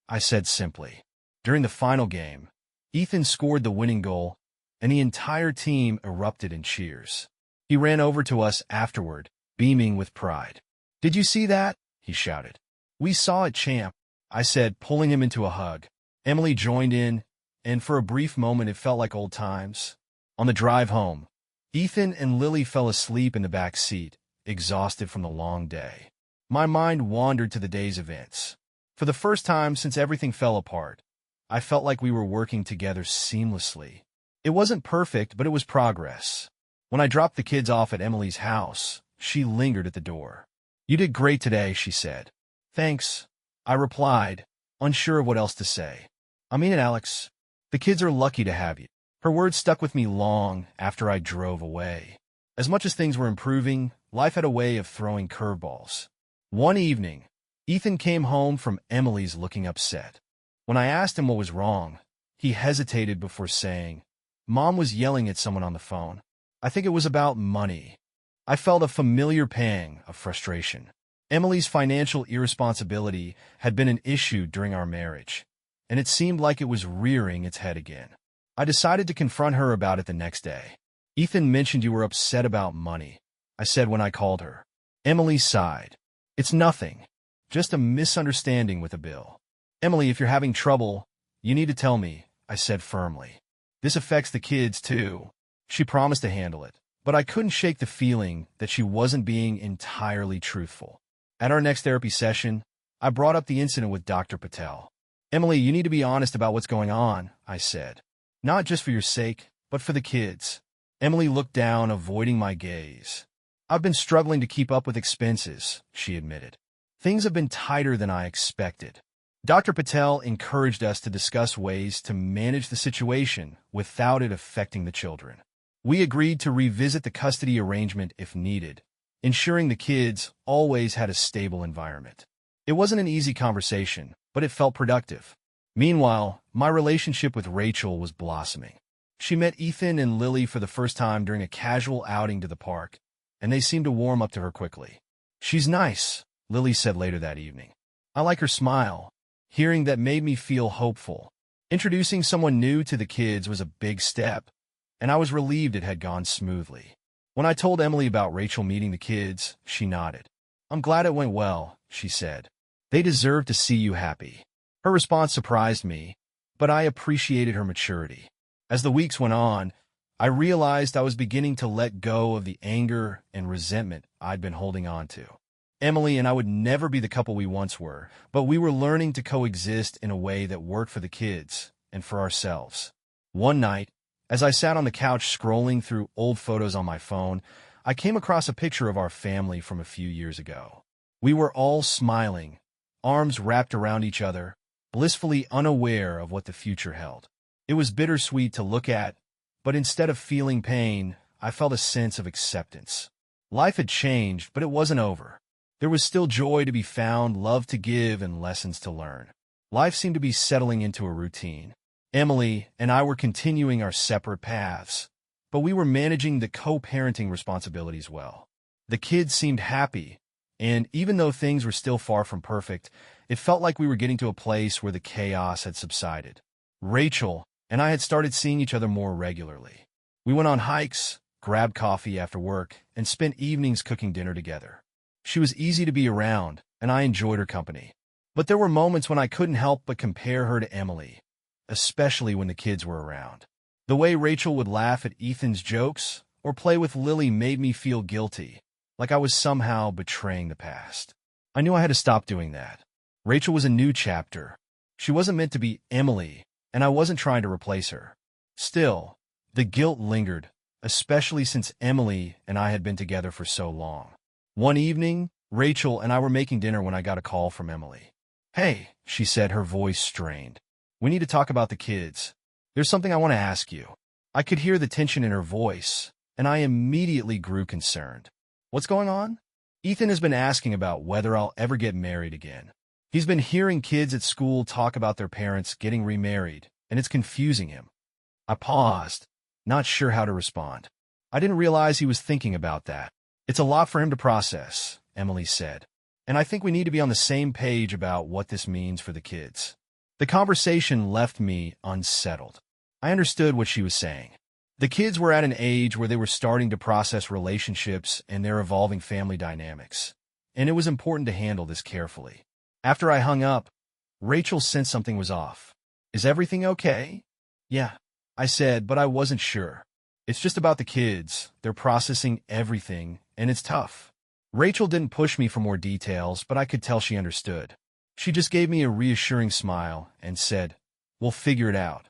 A: I said simply. During the final game, Ethan scored the winning goal, and the entire team erupted in cheers. He ran over to us afterward, beaming with pride. "Did you see that?" he shouted. "We saw it, champ," I said, pulling him into a hug. Emily joined in, and for a brief moment it felt like old times. On the drive home, Ethan and Lily fell asleep in the back seat, exhausted from the long day. My mind wandered to the day's events. For the first time since everything fell apart, I felt like we were working together seamlessly. It wasn't perfect, but it was progress. When I dropped the kids off at Emily's house, she lingered at the door. "You did great today," she said. "Thanks," I replied, unsure of what else to say. "I mean it, Alex. The kids are lucky to have you." Her words stuck with me long after I drove away. As much as things were improving, life had a way of throwing curveballs. One evening, Ethan came home from Emily's looking upset. When I asked him what was wrong, he hesitated before saying, "Mom was yelling at someone on the phone. I think it was about money." I felt a familiar pang of frustration. Emily's financial irresponsibility had been an issue during our marriage, and it seemed like it was rearing its head again. I decided to confront her about it the next day. "Ethan mentioned you were upset about money," I said when I called her. Emily sighed. "It's nothing, just a misunderstanding with a bill." "Emily, if you're having trouble, you need to tell me," I said firmly. "This affects the kids, too." She promised to handle it, but I couldn't shake the feeling that she wasn't being entirely truthful. At our next therapy session, I brought up the incident with Dr. Patel. "Emily, you need to be honest about what's going on," I said. "Not just for your sake, but for the kids." Emily looked down, avoiding my gaze. "I've been struggling to keep up with expenses," she admitted. "Things have been tighter than I expected." Dr. Patel encouraged us to discuss ways to manage the situation without it affecting the children. We agreed to revisit the custody arrangement if needed, ensuring the kids always had a stable environment. It wasn't an easy conversation, but it felt productive. Meanwhile, my relationship with Rachel was blossoming. She met Ethan and Lily for the first time during a casual outing to the park, and they seemed to warm up to her quickly. "She's nice," Lily said later that evening. "I like her smile." Hearing that made me feel hopeful. Introducing someone new to the kids was a big step, and I was relieved it had gone smoothly. When I told Emily about Rachel meeting the kids, she nodded. "I'm glad it went well," she said. "They deserve to see you happy." Her response surprised me, but I appreciated her maturity. As the weeks went on, I realized I was beginning to let go of the anger and resentment I'd been holding on to. Emily and I would never be the couple we once were, but we were learning to coexist in a way that worked for the kids and for ourselves. One night, as I sat on the couch scrolling through old photos on my phone, I came across a picture of our family from a few years ago. We were all smiling, arms wrapped around each other, blissfully unaware of what the future held. It was bittersweet to look at, but instead of feeling pain, I felt a sense of acceptance. Life had changed, but it wasn't over. There was still joy to be found, love to give, and lessons to learn. Life seemed to be settling into a routine. Emily and I were continuing our separate paths, but we were managing the co-parenting responsibilities well. The kids seemed happy, and even though things were still far from perfect, it felt like we were getting to a place where the chaos had subsided. Rachel and I had started seeing each other more regularly. We went on hikes, grabbed coffee after work, and spent evenings cooking dinner together. She was easy to be around, and I enjoyed her company. But there were moments when I couldn't help but compare her to Emily, especially when the kids were around. The way Rachel would laugh at Ethan's jokes or play with Lily made me feel guilty, like I was somehow betraying the past. I knew I had to stop doing that. Rachel was a new chapter. She wasn't meant to be Emily, and I wasn't trying to replace her. Still, the guilt lingered, especially since Emily and I had been together for so long. One evening, Rachel and I were making dinner when I got a call from Emily. "Hey," she said, her voice strained. "We need to talk about the kids. There's something I want to ask you." I could hear the tension in her voice, and I immediately grew concerned. "What's going on?" "Ethan has been asking about whether I'll ever get married again. He's been hearing kids at school talk about their parents getting remarried, and it's confusing him." I paused, not sure how to respond. I didn't realize he was thinking about that. "It's a lot for him to process," Emily said, "and I think we need to be on the same page about what this means for the kids." The conversation left me unsettled. I understood what she was saying. The kids were at an age where they were starting to process relationships and their evolving family dynamics, and it was important to handle this carefully. After I hung up, Rachel sensed something was off. "Is everything okay?" "Yeah," I said, but I wasn't sure. "It's just about the kids. They're processing everything, and it's tough." Rachel didn't push me for more details, but I could tell she understood. She just gave me a reassuring smile and said, "We'll figure it out."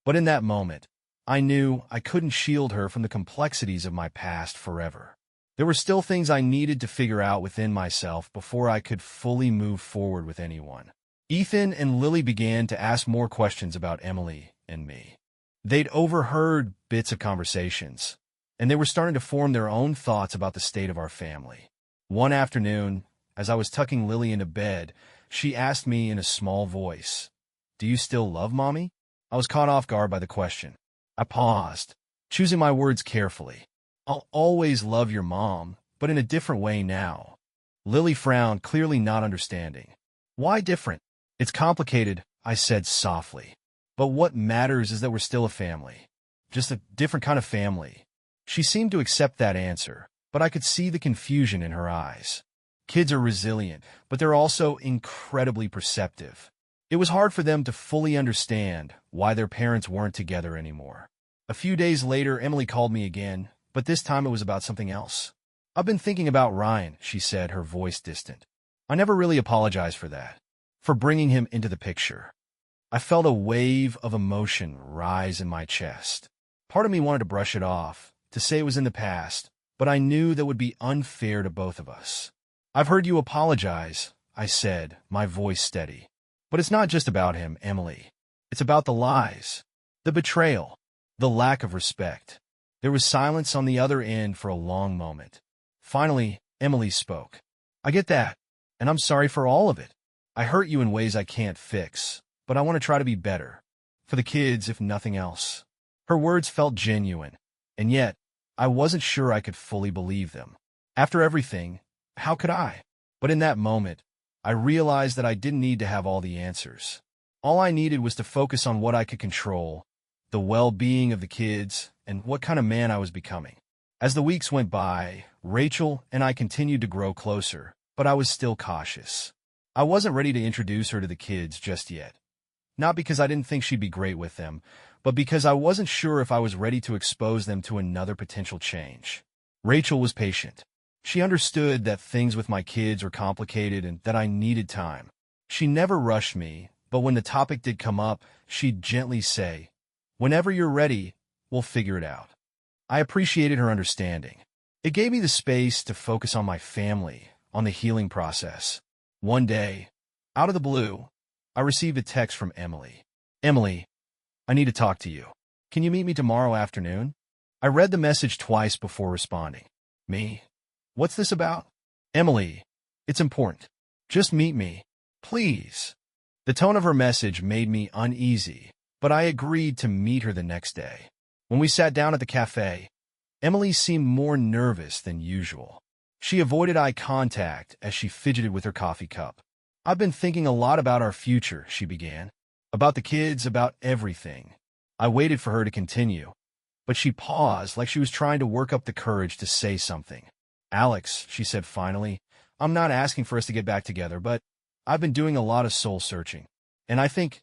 A: But in that moment, I knew I couldn't shield her from the complexities of my past forever. There were still things I needed to figure out within myself before I could fully move forward with anyone. Ethan and Lily began to ask more questions about Emily and me. They'd overheard bits of conversations, and they were starting to form their own thoughts about the state of our family. One afternoon, as I was tucking Lily into bed, she asked me in a small voice, "Do you still love Mommy?" I was caught off guard by the question. I paused, choosing my words carefully. "I'll always love your mom, but in a different way now." Lily frowned, clearly not understanding. "Why different?" "It's complicated," I said softly. "But what matters is that we're still a family. Just a different kind of family." She seemed to accept that answer, but I could see the confusion in her eyes. Kids are resilient, but they're also incredibly perceptive. It was hard for them to fully understand why their parents weren't together anymore. A few days later, Emily called me again, but this time it was about something else. "I've been thinking about Ryan," she said, her voice distant. "I never really apologized for that, for bringing him into the picture." I felt a wave of emotion rise in my chest. Part of me wanted to brush it off, to say it was in the past, but I knew that would be unfair to both of us. "I've heard you apologize," I said, my voice steady. "But it's not just about him, Emily. It's about the lies, the betrayal, the lack of respect." There was silence on the other end for a long moment. Finally, Emily spoke. "I get that, and I'm sorry for all of it. I hurt you in ways I can't fix, but I want to try to be better. For the kids, if nothing else." Her words felt genuine, and yet, I wasn't sure I could fully believe them. After everything, how could I? But in that moment, I realized that I didn't need to have all the answers. All I needed was to focus on what I could control, the well-being of the kids, and what kind of man I was becoming. As the weeks went by, Rachel and I continued to grow closer, but I was still cautious. I wasn't ready to introduce her to the kids just yet. Not because I didn't think she'd be great with them, but because I wasn't sure if I was ready to expose them to another potential change. Rachel was patient. She understood that things with my kids were complicated and that I needed time. She never rushed me, but when the topic did come up, she'd gently say, "Whenever you're ready, we'll figure it out." I appreciated her understanding. It gave me the space to focus on my family, on the healing process. One day, out of the blue, I received a text from Emily. "Emily, I need to talk to you. Can you meet me tomorrow afternoon?" I read the message twice before responding. "Me? What's this about?" "Emily, it's important. Just meet me, please." The tone of her message made me uneasy, but I agreed to meet her the next day. When we sat down at the cafe, Emily seemed more nervous than usual. She avoided eye contact as she fidgeted with her coffee cup. "I've been thinking a lot about our future," she began. "About the kids, about everything." I waited for her to continue, but she paused like she was trying to work up the courage to say something. "Alex," she said finally, "I'm not asking for us to get back together, but I've been doing a lot of soul searching, and I think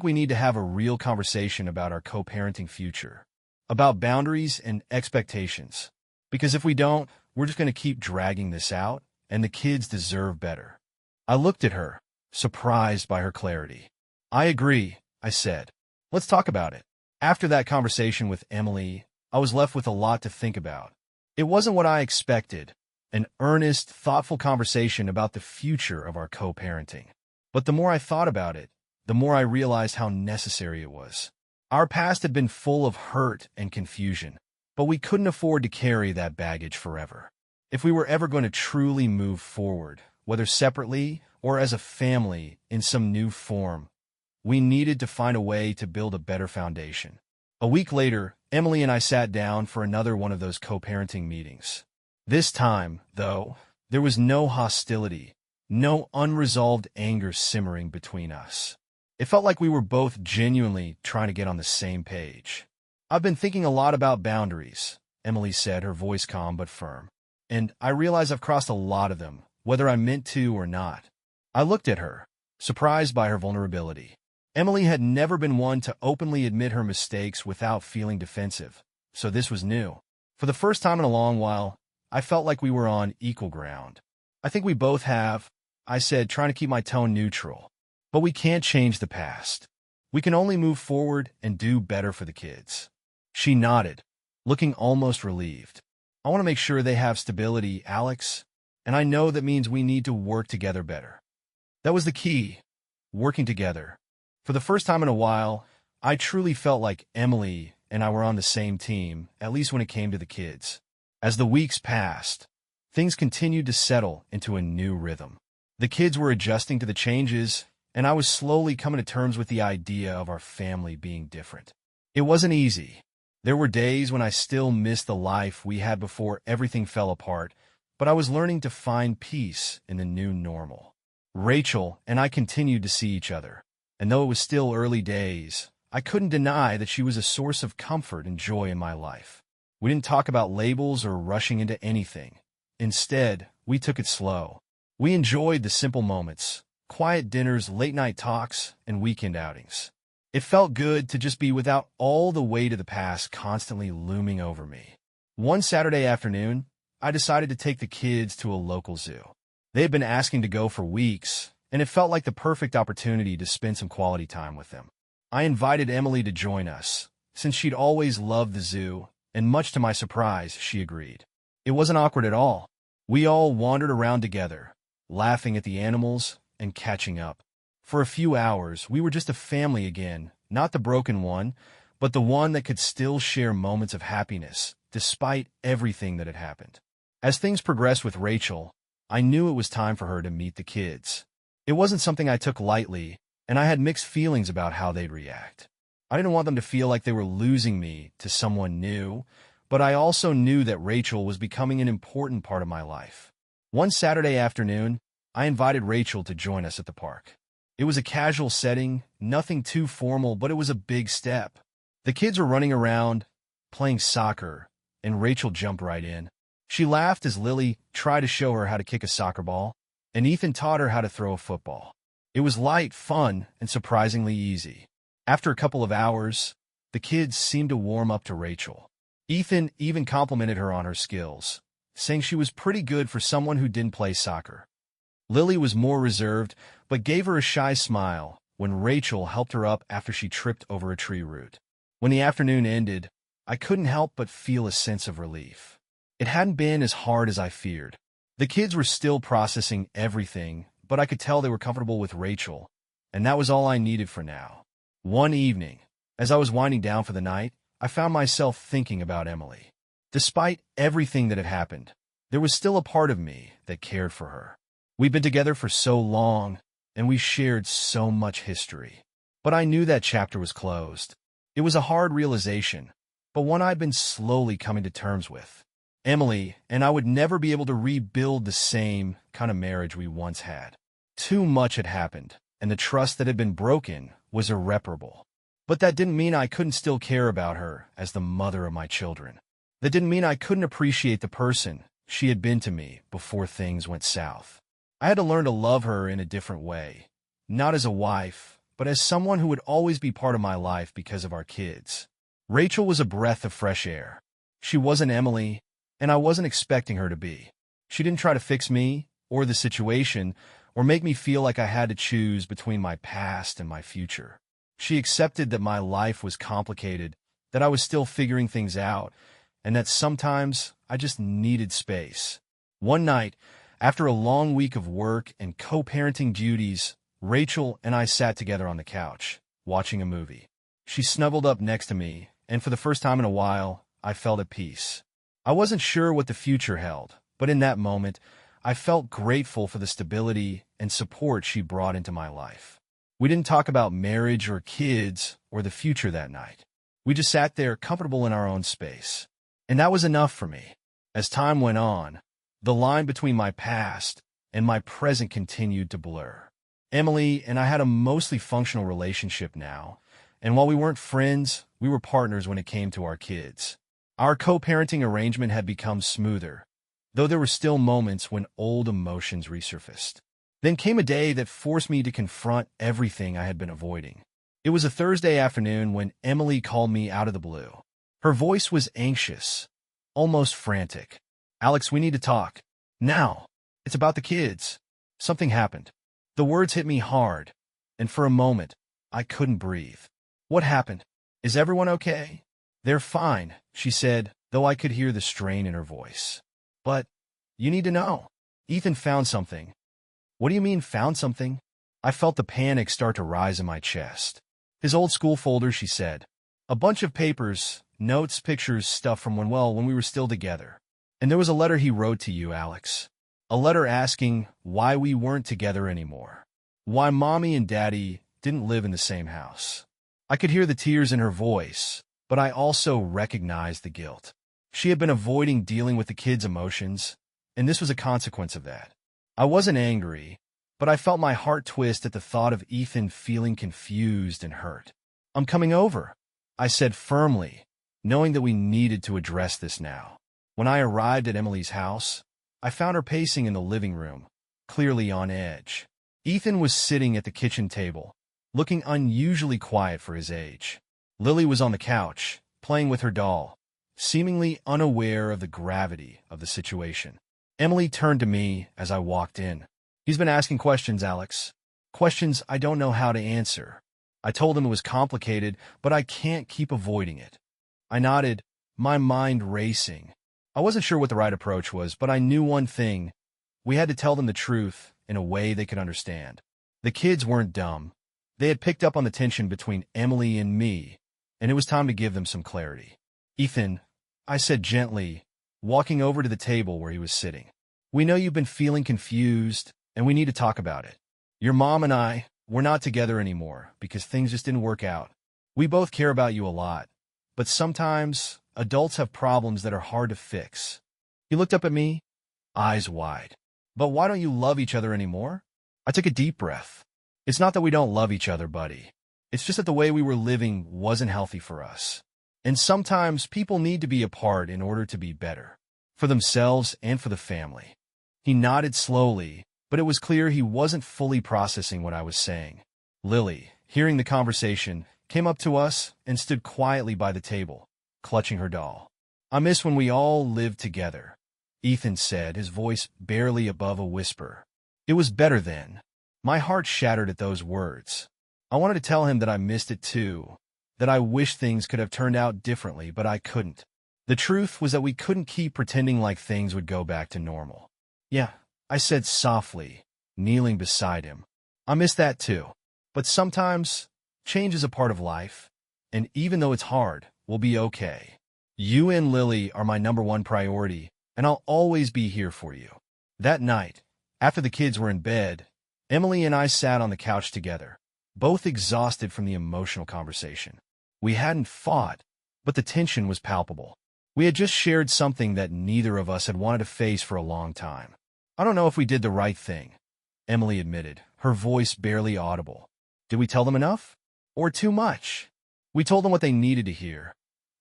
A: we need to have a real conversation about our co-parenting future, about boundaries and expectations. Because if we don't, we're just going to keep dragging this out, and the kids deserve better." I looked at her, surprised by her clarity. "I agree," I said. "Let's talk about it." After that conversation with Emily, I was left with a lot to think about. It wasn't what I expected, an earnest, thoughtful conversation about the future of our co-parenting. But the more I thought about it, the more I realized how necessary it was. Our past had been full of hurt and confusion, but we couldn't afford to carry that baggage forever. If we were ever going to truly move forward, whether separately or as a family in some new form, we needed to find a way to build a better foundation. A week later, Emily and I sat down for another one of those co-parenting meetings. This time, though, there was no hostility, no unresolved anger simmering between us. It felt like we were both genuinely trying to get on the same page. "I've been thinking a lot about boundaries," Emily said, her voice calm but firm. "And I realize I've crossed a lot of them, whether I meant to or not." I looked at her, surprised by her vulnerability. Emily had never been one to openly admit her mistakes without feeling defensive, so this was new. For the first time in a long while, I felt like we were on equal ground. "I think we both have," I said, trying to keep my tone neutral. But we can't change the past. We can only move forward and do better for the kids. She nodded, looking almost relieved. I want to make sure they have stability, Alex, and I know that means we need to work together better. That was the key, working together. For the first time in a while, I truly felt like Emily and I were on the same team, at least when it came to the kids. As the weeks passed, things continued to settle into a new rhythm. The kids were adjusting to the changes, and I was slowly coming to terms with the idea of our family being different. It wasn't easy. There were days when I still missed the life we had before everything fell apart, but I was learning to find peace in the new normal. Rachel and I continued to see each other, and though it was still early days, I couldn't deny that she was a source of comfort and joy in my life. We didn't talk about labels or rushing into anything. Instead, we took it slow. We enjoyed the simple moments, quiet dinners, late-night talks, and weekend outings. It felt good to just be without all the weight of the past constantly looming over me. One Saturday afternoon, I decided to take the kids to a local zoo. They had been asking to go for weeks, and it felt like the perfect opportunity to spend some quality time with them. I invited Emily to join us, since she'd always loved the zoo, and much to my surprise, she agreed. It wasn't awkward at all. We all wandered around together, laughing at the animals and catching up. For a few hours, we were just a family again, not the broken one, but the one that could still share moments of happiness, despite everything that had happened. As things progressed with Rachel, I knew it was time for her to meet the kids. It wasn't something I took lightly, and I had mixed feelings about how they'd react. I didn't want them to feel like they were losing me to someone new, but I also knew that Rachel was becoming an important part of my life. One Saturday afternoon, I invited Rachel to join us at the park. It was a casual setting, nothing too formal, but it was a big step. The kids were running around, playing soccer, and Rachel jumped right in. She laughed as Lily tried to show her how to kick a soccer ball, and Ethan taught her how to throw a football. It was light, fun, and surprisingly easy. After a couple of hours, the kids seemed to warm up to Rachel. Ethan even complimented her on her skills, saying she was pretty good for someone who didn't play soccer. Lily was more reserved, but gave her a shy smile when Rachel helped her up after she tripped over a tree root. When the afternoon ended, I couldn't help but feel a sense of relief. It hadn't been as hard as I feared. The kids were still processing everything, but I could tell they were comfortable with Rachel, and that was all I needed for now. One evening, as I was winding down for the night, I found myself thinking about Emily. Despite everything that had happened, there was still a part of me that cared for her. We'd been together for so long, and we shared so much history. But I knew that chapter was closed. It was a hard realization, but one I'd been slowly coming to terms with. Emily and I would never be able to rebuild the same kind of marriage we once had. Too much had happened, and the trust that had been broken was irreparable. But that didn't mean I couldn't still care about her as the mother of my children. That didn't mean I couldn't appreciate the person she had been to me before things went south. I had to learn to love her in a different way, not as a wife, but as someone who would always be part of my life because of our kids. Rachel was a breath of fresh air. She wasn't Emily, and I wasn't expecting her to be. She didn't try to fix me or the situation or make me feel like I had to choose between my past and my future. She accepted that my life was complicated, that I was still figuring things out, and that sometimes I just needed space. One night, after a long week of work and co-parenting duties, Rachel and I sat together on the couch, watching a movie. She snuggled up next to me, and for the first time in a while, I felt at peace. I wasn't sure what the future held, but in that moment, I felt grateful for the stability and support she brought into my life. We didn't talk about marriage or kids or the future that night. We just sat there comfortable in our own space. And that was enough for me. As time went on, the line between my past and my present continued to blur. Emily and I had a mostly functional relationship now, and while we weren't friends, we were partners when it came to our kids. Our co-parenting arrangement had become smoother, though there were still moments when old emotions resurfaced. Then came a day that forced me to confront everything I had been avoiding. It was a Thursday afternoon when Emily called me out of the blue. Her voice was anxious, almost frantic. "Alex, we need to talk. Now. It's about the kids." something happened. The words hit me hard, and for a moment, I couldn't breathe. What happened? Is everyone okay? They're fine, she said, though I could hear the strain in her voice. But you need to know. Ethan found something. What do you mean, found something? I felt the panic start to rise in my chest. His old school folder, she said. A bunch of papers, notes, pictures, stuff from when we were still together. And there was a letter he wrote to you, Alex. A letter asking why we weren't together anymore. Why Mommy and Daddy didn't live in the same house. I could hear the tears in her voice, but I also recognized the guilt. She had been avoiding dealing with the kids' emotions, and this was a consequence of that. I wasn't angry, but I felt my heart twist at the thought of Ethan feeling confused and hurt. I'm coming over, I said firmly, knowing that we needed to address this now. When I arrived at Emily's house, I found her pacing in the living room, clearly on edge. Ethan was sitting at the kitchen table, looking unusually quiet for his age. Lily was on the couch, playing with her doll, seemingly unaware of the gravity of the situation. Emily turned to me as I walked in. He's been asking questions, Alex. Questions I don't know how to answer. I told him it was complicated, but I can't keep avoiding it. I nodded, my mind racing. I wasn't sure what the right approach was, but I knew one thing. We had to tell them the truth in a way they could understand. The kids weren't dumb. They had picked up on the tension between Emily and me, and it was time to give them some clarity. Ethan, I said gently, walking over to the table where he was sitting. We know you've been feeling confused, and we need to talk about it. Your mom and I, we're not together anymore because things just didn't work out. We both care about you a lot, but sometimes adults have problems that are hard to fix. He looked up at me, eyes wide. But why don't you love each other anymore? I took a deep breath. It's not that we don't love each other, buddy. It's just that the way we were living wasn't healthy for us. And sometimes people need to be apart in order to be better, for themselves and for the family. He nodded slowly, but it was clear he wasn't fully processing what I was saying. Lily, hearing the conversation, came up to us and stood quietly by the table, clutching her doll. I miss when we all lived together, Ethan said, his voice barely above a whisper. It was better then. My heart shattered at those words. I wanted to tell him that I missed it too, that I wished things could have turned out differently, but I couldn't. The truth was that we couldn't keep pretending like things would go back to normal. Yeah, I said softly, kneeling beside him. I miss that too. But sometimes, change is a part of life, and even though it's hard, we'll be okay. You and Lily are my #1 priority, and I'll always be here for you. That night, after the kids were in bed, Emily and I sat on the couch together, both exhausted from the emotional conversation. We hadn't fought, but the tension was palpable. We had just shared something that neither of us had wanted to face for a long time. I don't know if we did the right thing, Emily admitted, her voice barely audible. Did we tell them enough? Or too much? We told them what they needed to hear,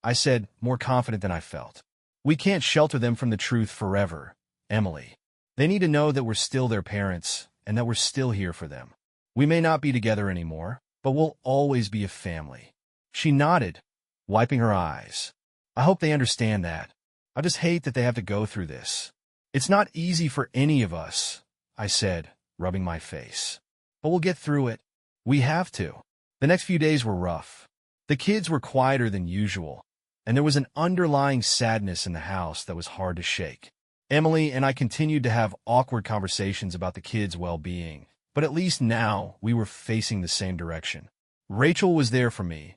A: I said, more confident than I felt. We can't shelter them from the truth forever, Emily. They need to know that we're still their parents and that we're still here for them. We may not be together anymore, but we'll always be a family. She nodded, wiping her eyes. I hope they understand that. I just hate that they have to go through this. It's not easy for any of us, I said, rubbing my face. But we'll get through it. We have to. The next few days were rough. The kids were quieter than usual, and there was an underlying sadness in the house that was hard to shake. Emily and I continued to have awkward conversations about the kids' well-being, but at least now we were facing the same direction. Rachel was there for me,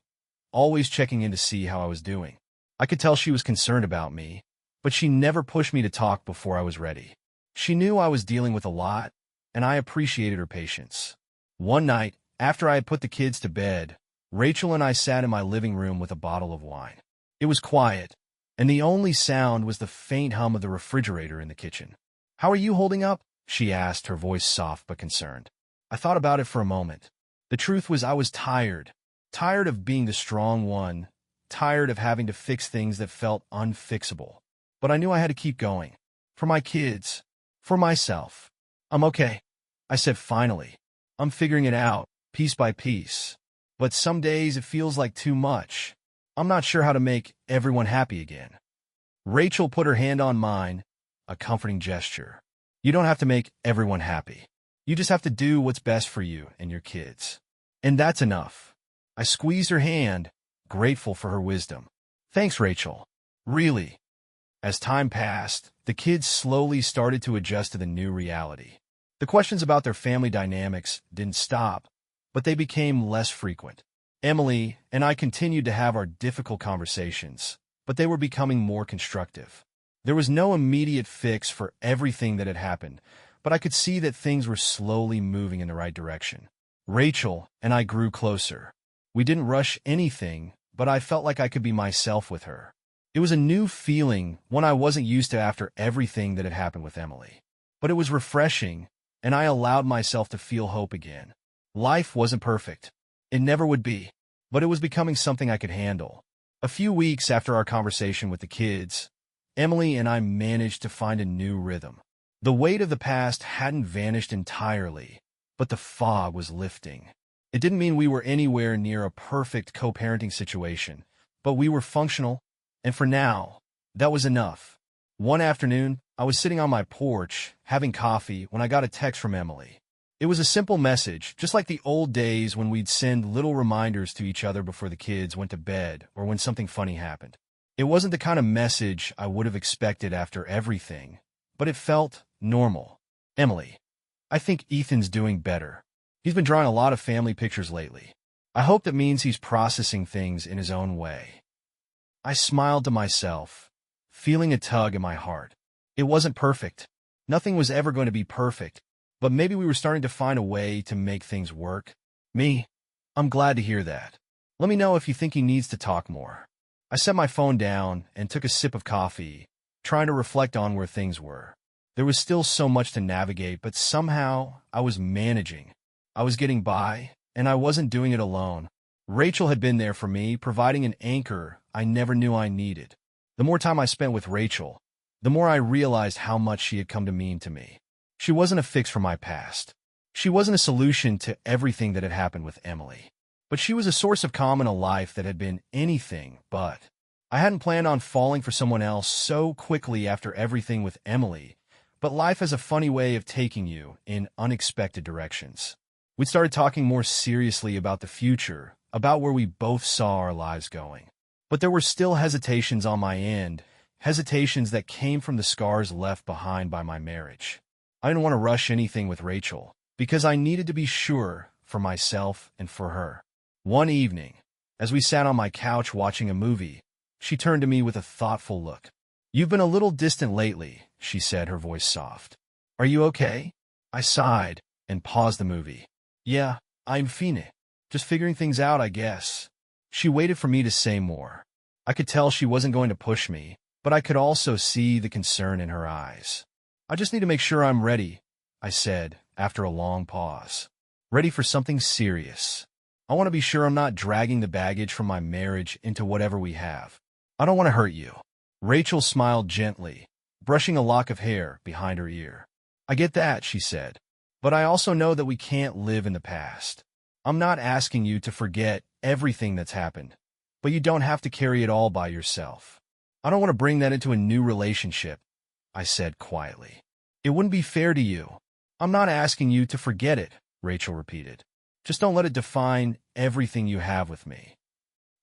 A: always checking in to see how I was doing. I could tell she was concerned about me, but she never pushed me to talk before I was ready. She knew I was dealing with a lot, and I appreciated her patience. One night, after I had put the kids to bed, Rachel and I sat in my living room with a bottle of wine. It was quiet, and the only sound was the faint hum of the refrigerator in the kitchen. "How are you holding up?" she asked, her voice soft but concerned. I thought about it for a moment. The truth was I was tired. Tired of being the strong one. Tired of having to fix things that felt unfixable. But I knew I had to keep going. For my kids. For myself. "I'm okay," I said finally. "I'm figuring it out, piece by piece. But some days it feels like too much. I'm not sure how to make everyone happy again." Rachel put her hand on mine, a comforting gesture. "You don't have to make everyone happy. You just have to do what's best for you and your kids. And that's enough. I squeezed her hand, grateful for her wisdom. Thanks, Rachel. Really. As time passed, the kids slowly started to adjust to the new reality. The questions about their family dynamics didn't stop, but they became less frequent. Emily and I continued to have our difficult conversations, but they were becoming more constructive. There was no immediate fix for everything that had happened, but I could see that things were slowly moving in the right direction. Rachel and I grew closer. We didn't rush anything, but I felt like I could be myself with her. It was a new feeling, one I wasn't used to after everything that had happened with Emily. But it was refreshing, and I allowed myself to feel hope again. Life wasn't perfect. It never would be, but it was becoming something I could handle. A few weeks after our conversation with the kids, Emily and I managed to find a new rhythm. The weight of the past hadn't vanished entirely, but the fog was lifting. It didn't mean we were anywhere near a perfect co-parenting situation, but we were functional, and for now, that was enough. One afternoon, I was sitting on my porch, having coffee, when I got a text from Emily. It was a simple message, just like the old days when we'd send little reminders to each other before the kids went to bed or when something funny happened. It wasn't the kind of message I would have expected after everything, but it felt normal. Emily, I think Ethan's doing better. He's been drawing a lot of family pictures lately. I hope that means he's processing things in his own way. I smiled to myself, feeling a tug in my heart. It wasn't perfect. Nothing was ever going to be perfect, but maybe we were starting to find a way to make things work. I'm glad to hear that. Let me know if you think he needs to talk more. I set my phone down and took a sip of coffee, trying to reflect on where things were. There was still so much to navigate, but somehow I was managing. I was getting by, and I wasn't doing it alone. Rachel had been there for me, providing an anchor I never knew I needed. The more time I spent with Rachel, the more I realized how much she had come to mean to me. She wasn't a fix for my past. She wasn't a solution to everything that had happened with Emily. But she was a source of calm in a life that had been anything but. I hadn't planned on falling for someone else so quickly after everything with Emily, but life has a funny way of taking you in unexpected directions. We started talking more seriously about the future, about where we both saw our lives going. But there were still hesitations on my end, hesitations that came from the scars left behind by my marriage. I didn't want to rush anything with Rachel, because I needed to be sure for myself and for her. One evening, as we sat on my couch watching a movie, she turned to me with a thoughtful look. "You've been a little distant lately," she said, her voice soft. "Are you okay?" I sighed and paused the movie. "Yeah, I'm fine. Just figuring things out, I guess." She waited for me to say more. I could tell she wasn't going to push me, but I could also see the concern in her eyes. "I just need to make sure I'm ready," I said, after a long pause. "Ready for something serious. I want to be sure I'm not dragging the baggage from my marriage into whatever we have. I don't want to hurt you." Rachel smiled gently, brushing a lock of hair behind her ear. "I get that," she said, "but I also know that we can't live in the past. I'm not asking you to forget everything that's happened, but you don't have to carry it all by yourself. I don't want to bring that into a new relationship," I said quietly. "It wouldn't be fair to you." "I'm not asking you to forget it," Rachel repeated. "Just don't let it define everything you have with me."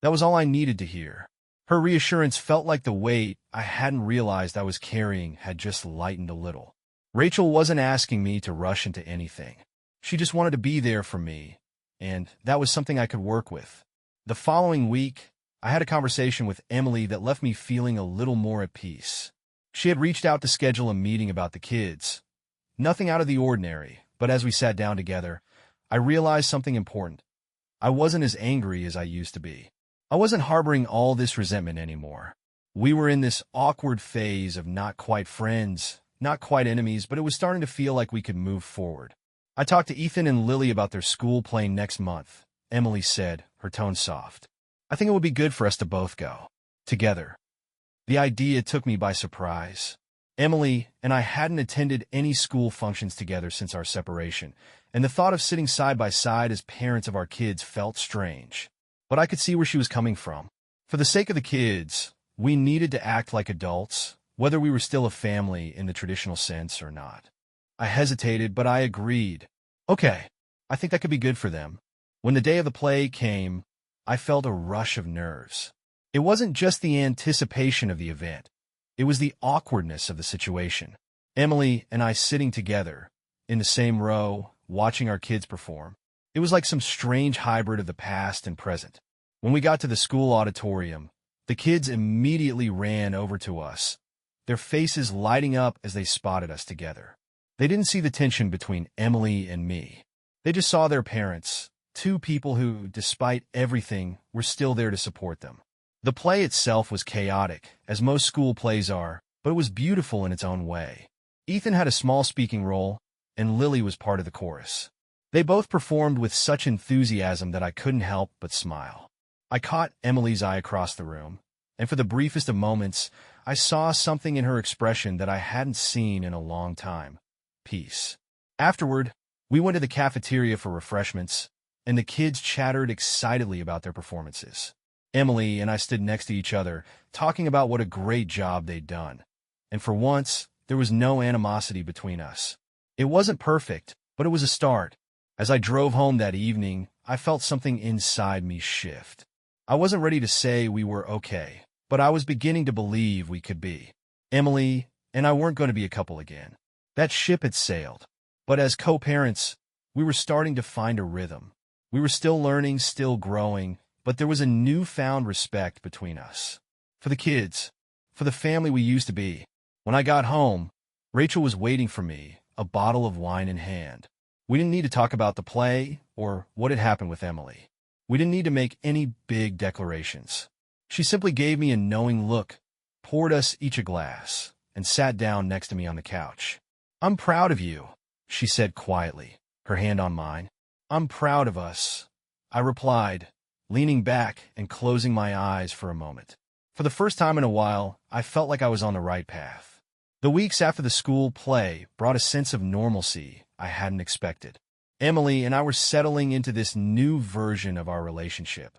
A: That was all I needed to hear. Her reassurance felt like the weight I hadn't realized I was carrying had just lightened a little. Rachel wasn't asking me to rush into anything. She just wanted to be there for me, and that was something I could work with. The following week, I had a conversation with Emily that left me feeling a little more at peace. She had reached out to schedule a meeting about the kids. Nothing out of the ordinary, but as we sat down together, I realized something important. I wasn't as angry as I used to be. I wasn't harboring all this resentment anymore. We were in this awkward phase of not quite friends, not quite enemies, but it was starting to feel like we could move forward. "I talked to Ethan and Lily about their school playing next month," Emily said, her tone soft. "I think it would be good for us to both go. Together." The idea took me by surprise. Emily and I hadn't attended any school functions together since our separation, and the thought of sitting side by side as parents of our kids felt strange. But I could see where she was coming from. For the sake of the kids, we needed to act like adults, whether we were still a family in the traditional sense or not. I hesitated, but I agreed. Okay, I think that could be good for them. When the day of the play came, I felt a rush of nerves. It wasn't just the anticipation of the event. It was the awkwardness of the situation. Emily and I sitting together, in the same row, watching our kids perform. It was like some strange hybrid of the past and present. When we got to the school auditorium, the kids immediately ran over to us, their faces lighting up as they spotted us together. They didn't see the tension between Emily and me. They just saw their parents, two people who, despite everything, were still there to support them. The play itself was chaotic, as most school plays are, but it was beautiful in its own way. Ethan had a small speaking role, and Lily was part of the chorus. They both performed with such enthusiasm that I couldn't help but smile. I caught Emily's eye across the room, and for the briefest of moments, I saw something in her expression that I hadn't seen in a long time. Peace. Afterward, we went to the cafeteria for refreshments, and the kids chattered excitedly about their performances. Emily and I stood next to each other, talking about what a great job they'd done. And for once, there was no animosity between us. It wasn't perfect, but it was a start. As I drove home that evening, I felt something inside me shift. I wasn't ready to say we were okay, but I was beginning to believe we could be. Emily and I weren't going to be a couple again. That ship had sailed. But as co-parents, we were starting to find a rhythm. We were still learning, still growing, but there was a newfound respect between us. For the kids, for the family we used to be. When I got home, Rachel was waiting for me, a bottle of wine in hand. We didn't need to talk about the play or what had happened with Emily. We didn't need to make any big declarations. She simply gave me a knowing look, poured us each a glass, and sat down next to me on the couch. "I'm proud of you," she said quietly, her hand on mine. "I'm proud of us," I replied, leaning back and closing my eyes for a moment. For the first time in a while, I felt like I was on the right path. The weeks after the school play brought a sense of normalcy I hadn't expected. Emily and I were settling into this new version of our relationship.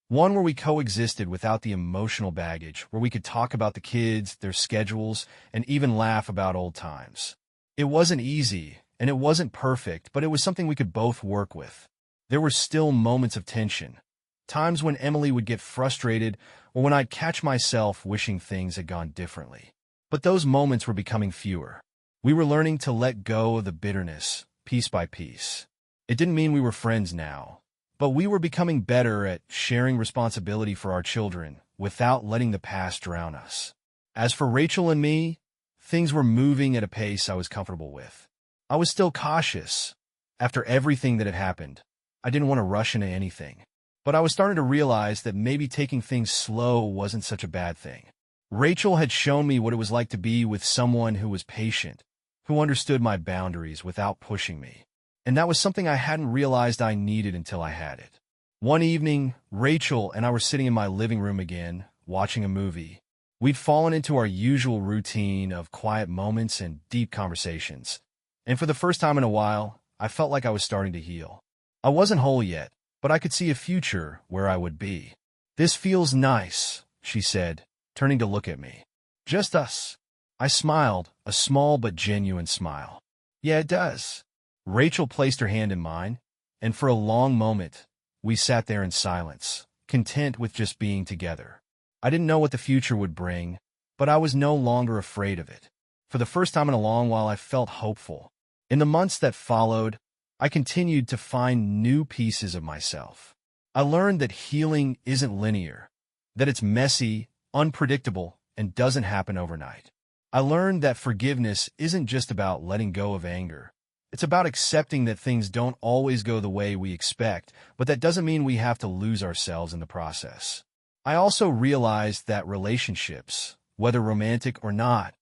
A: One where we coexisted without the emotional baggage, where we could talk about the kids, their schedules, and even laugh about old times. It wasn't easy, and it wasn't perfect, but it was something we could both work with. There were still moments of tension, times when Emily would get frustrated or when I'd catch myself wishing things had gone differently. But those moments were becoming fewer. We were learning to let go of the bitterness, piece by piece. It didn't mean we were friends now, but we were becoming better at sharing responsibility for our children without letting the past drown us. As for Rachel and me, things were moving at a pace I was comfortable with. I was still cautious. After everything that had happened, I didn't want to rush into anything. But I was starting to realize that maybe taking things slow wasn't such a bad thing. Rachel had shown me what it was like to be with someone who was patient, who understood my boundaries without pushing me. And that was something I hadn't realized I needed until I had it. One evening, Rachel and I were sitting in my living room again, watching a movie. We'd fallen into our usual routine of quiet moments and deep conversations. And for the first time in a while, I felt like I was starting to heal. I wasn't whole yet, but I could see a future where I would be. "This feels nice," she said, turning to look at me. "Just us." I smiled, a small but genuine smile. "Yeah, it does." Rachel placed her hand in mine, and for a long moment, we sat there in silence, content with just being together. I didn't know what the future would bring, but I was no longer afraid of it. For the first time in a long while, I felt hopeful. In the months that followed, I continued to find new pieces of myself. I learned that healing isn't linear, that it's messy, unpredictable, and doesn't happen overnight. I learned that forgiveness isn't just about letting go of anger. It's about accepting that things don't always go the way we expect, but that doesn't mean we have to lose ourselves in the process. I also realized that relationships, whether romantic or not,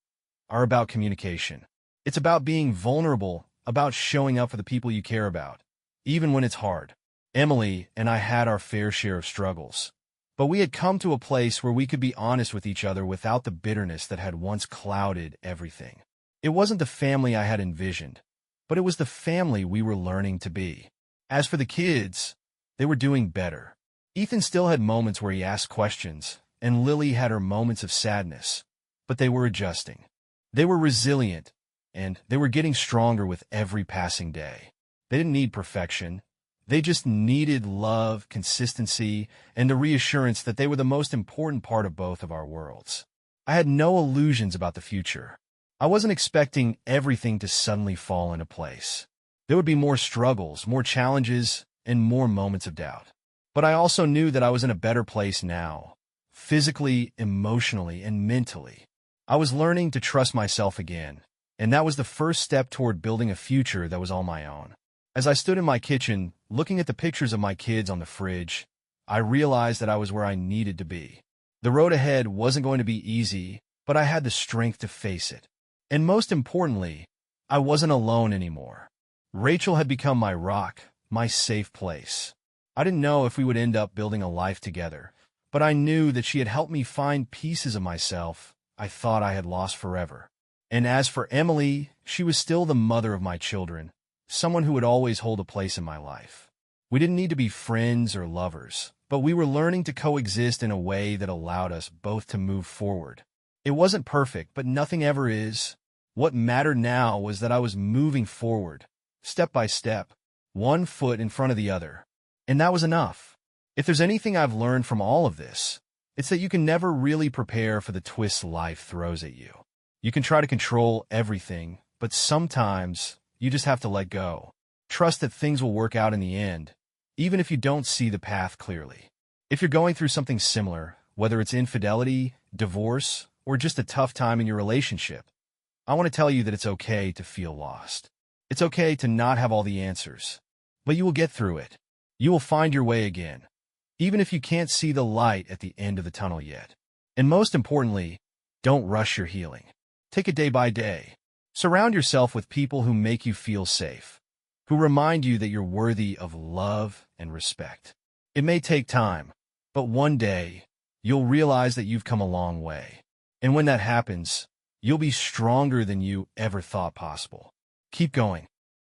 A: are about communication. It's about being vulnerable, about showing up for the people you care about, even when it's hard. Emily and I had our fair share of struggles, but we had come to a place where we could be honest with each other without the bitterness that had once clouded everything. It wasn't the family I had envisioned, but it was the family we were learning to be. As for the kids, they were doing better. Ethan still had moments where he asked questions, and Lily had her moments of sadness, but they were adjusting. They were resilient, and they were getting stronger with every passing day. They didn't need perfection. They just needed love, consistency, and the reassurance that they were the most important part of both of our worlds. I had no illusions about the future. I wasn't expecting everything to suddenly fall into place. There would be more struggles, more challenges, and more moments of doubt. But I also knew that I was in a better place now, physically, emotionally, and mentally. I was learning to trust myself again, and that was the first step toward building a future that was all my own. As I stood in my kitchen, looking at the pictures of my kids on the fridge, I realized that I was where I needed to be. The road ahead wasn't going to be easy, but I had the strength to face it. And most importantly, I wasn't alone anymore. Rachel had become my rock, my safe place. I didn't know if we would end up building a life together, but I knew that she had helped me find pieces of myself I thought I had lost forever. And as for Emily, she was still the mother of my children, someone who would always hold a place in my life. We didn't need to be friends or lovers, but we were learning to coexist in a way that allowed us both to move forward. It wasn't perfect, but nothing ever is. What mattered now was that I was moving forward, step by step, one foot in front of the other. And that was enough. If there's anything I've learned from all of this, it's that you can never really prepare for the twists life throws at you. You can try to control everything, but sometimes you just have to let go. Trust that things will work out in the end, even if you don't see the path clearly. If you're going through something similar, whether it's infidelity, divorce, or just a tough time in your relationship, I want to tell you that it's okay to feel lost. It's okay to not have all the answers, but you will get through it. You will find your way again, even if you can't see the light at the end of the tunnel yet. And most importantly, don't rush your healing. Take it day by day. Surround yourself with people who make you feel safe, who remind you that you're worthy of love and respect. It may take time, but one day, you'll realize that you've come a long way. And when that happens, you'll be stronger than you ever thought possible. Keep going.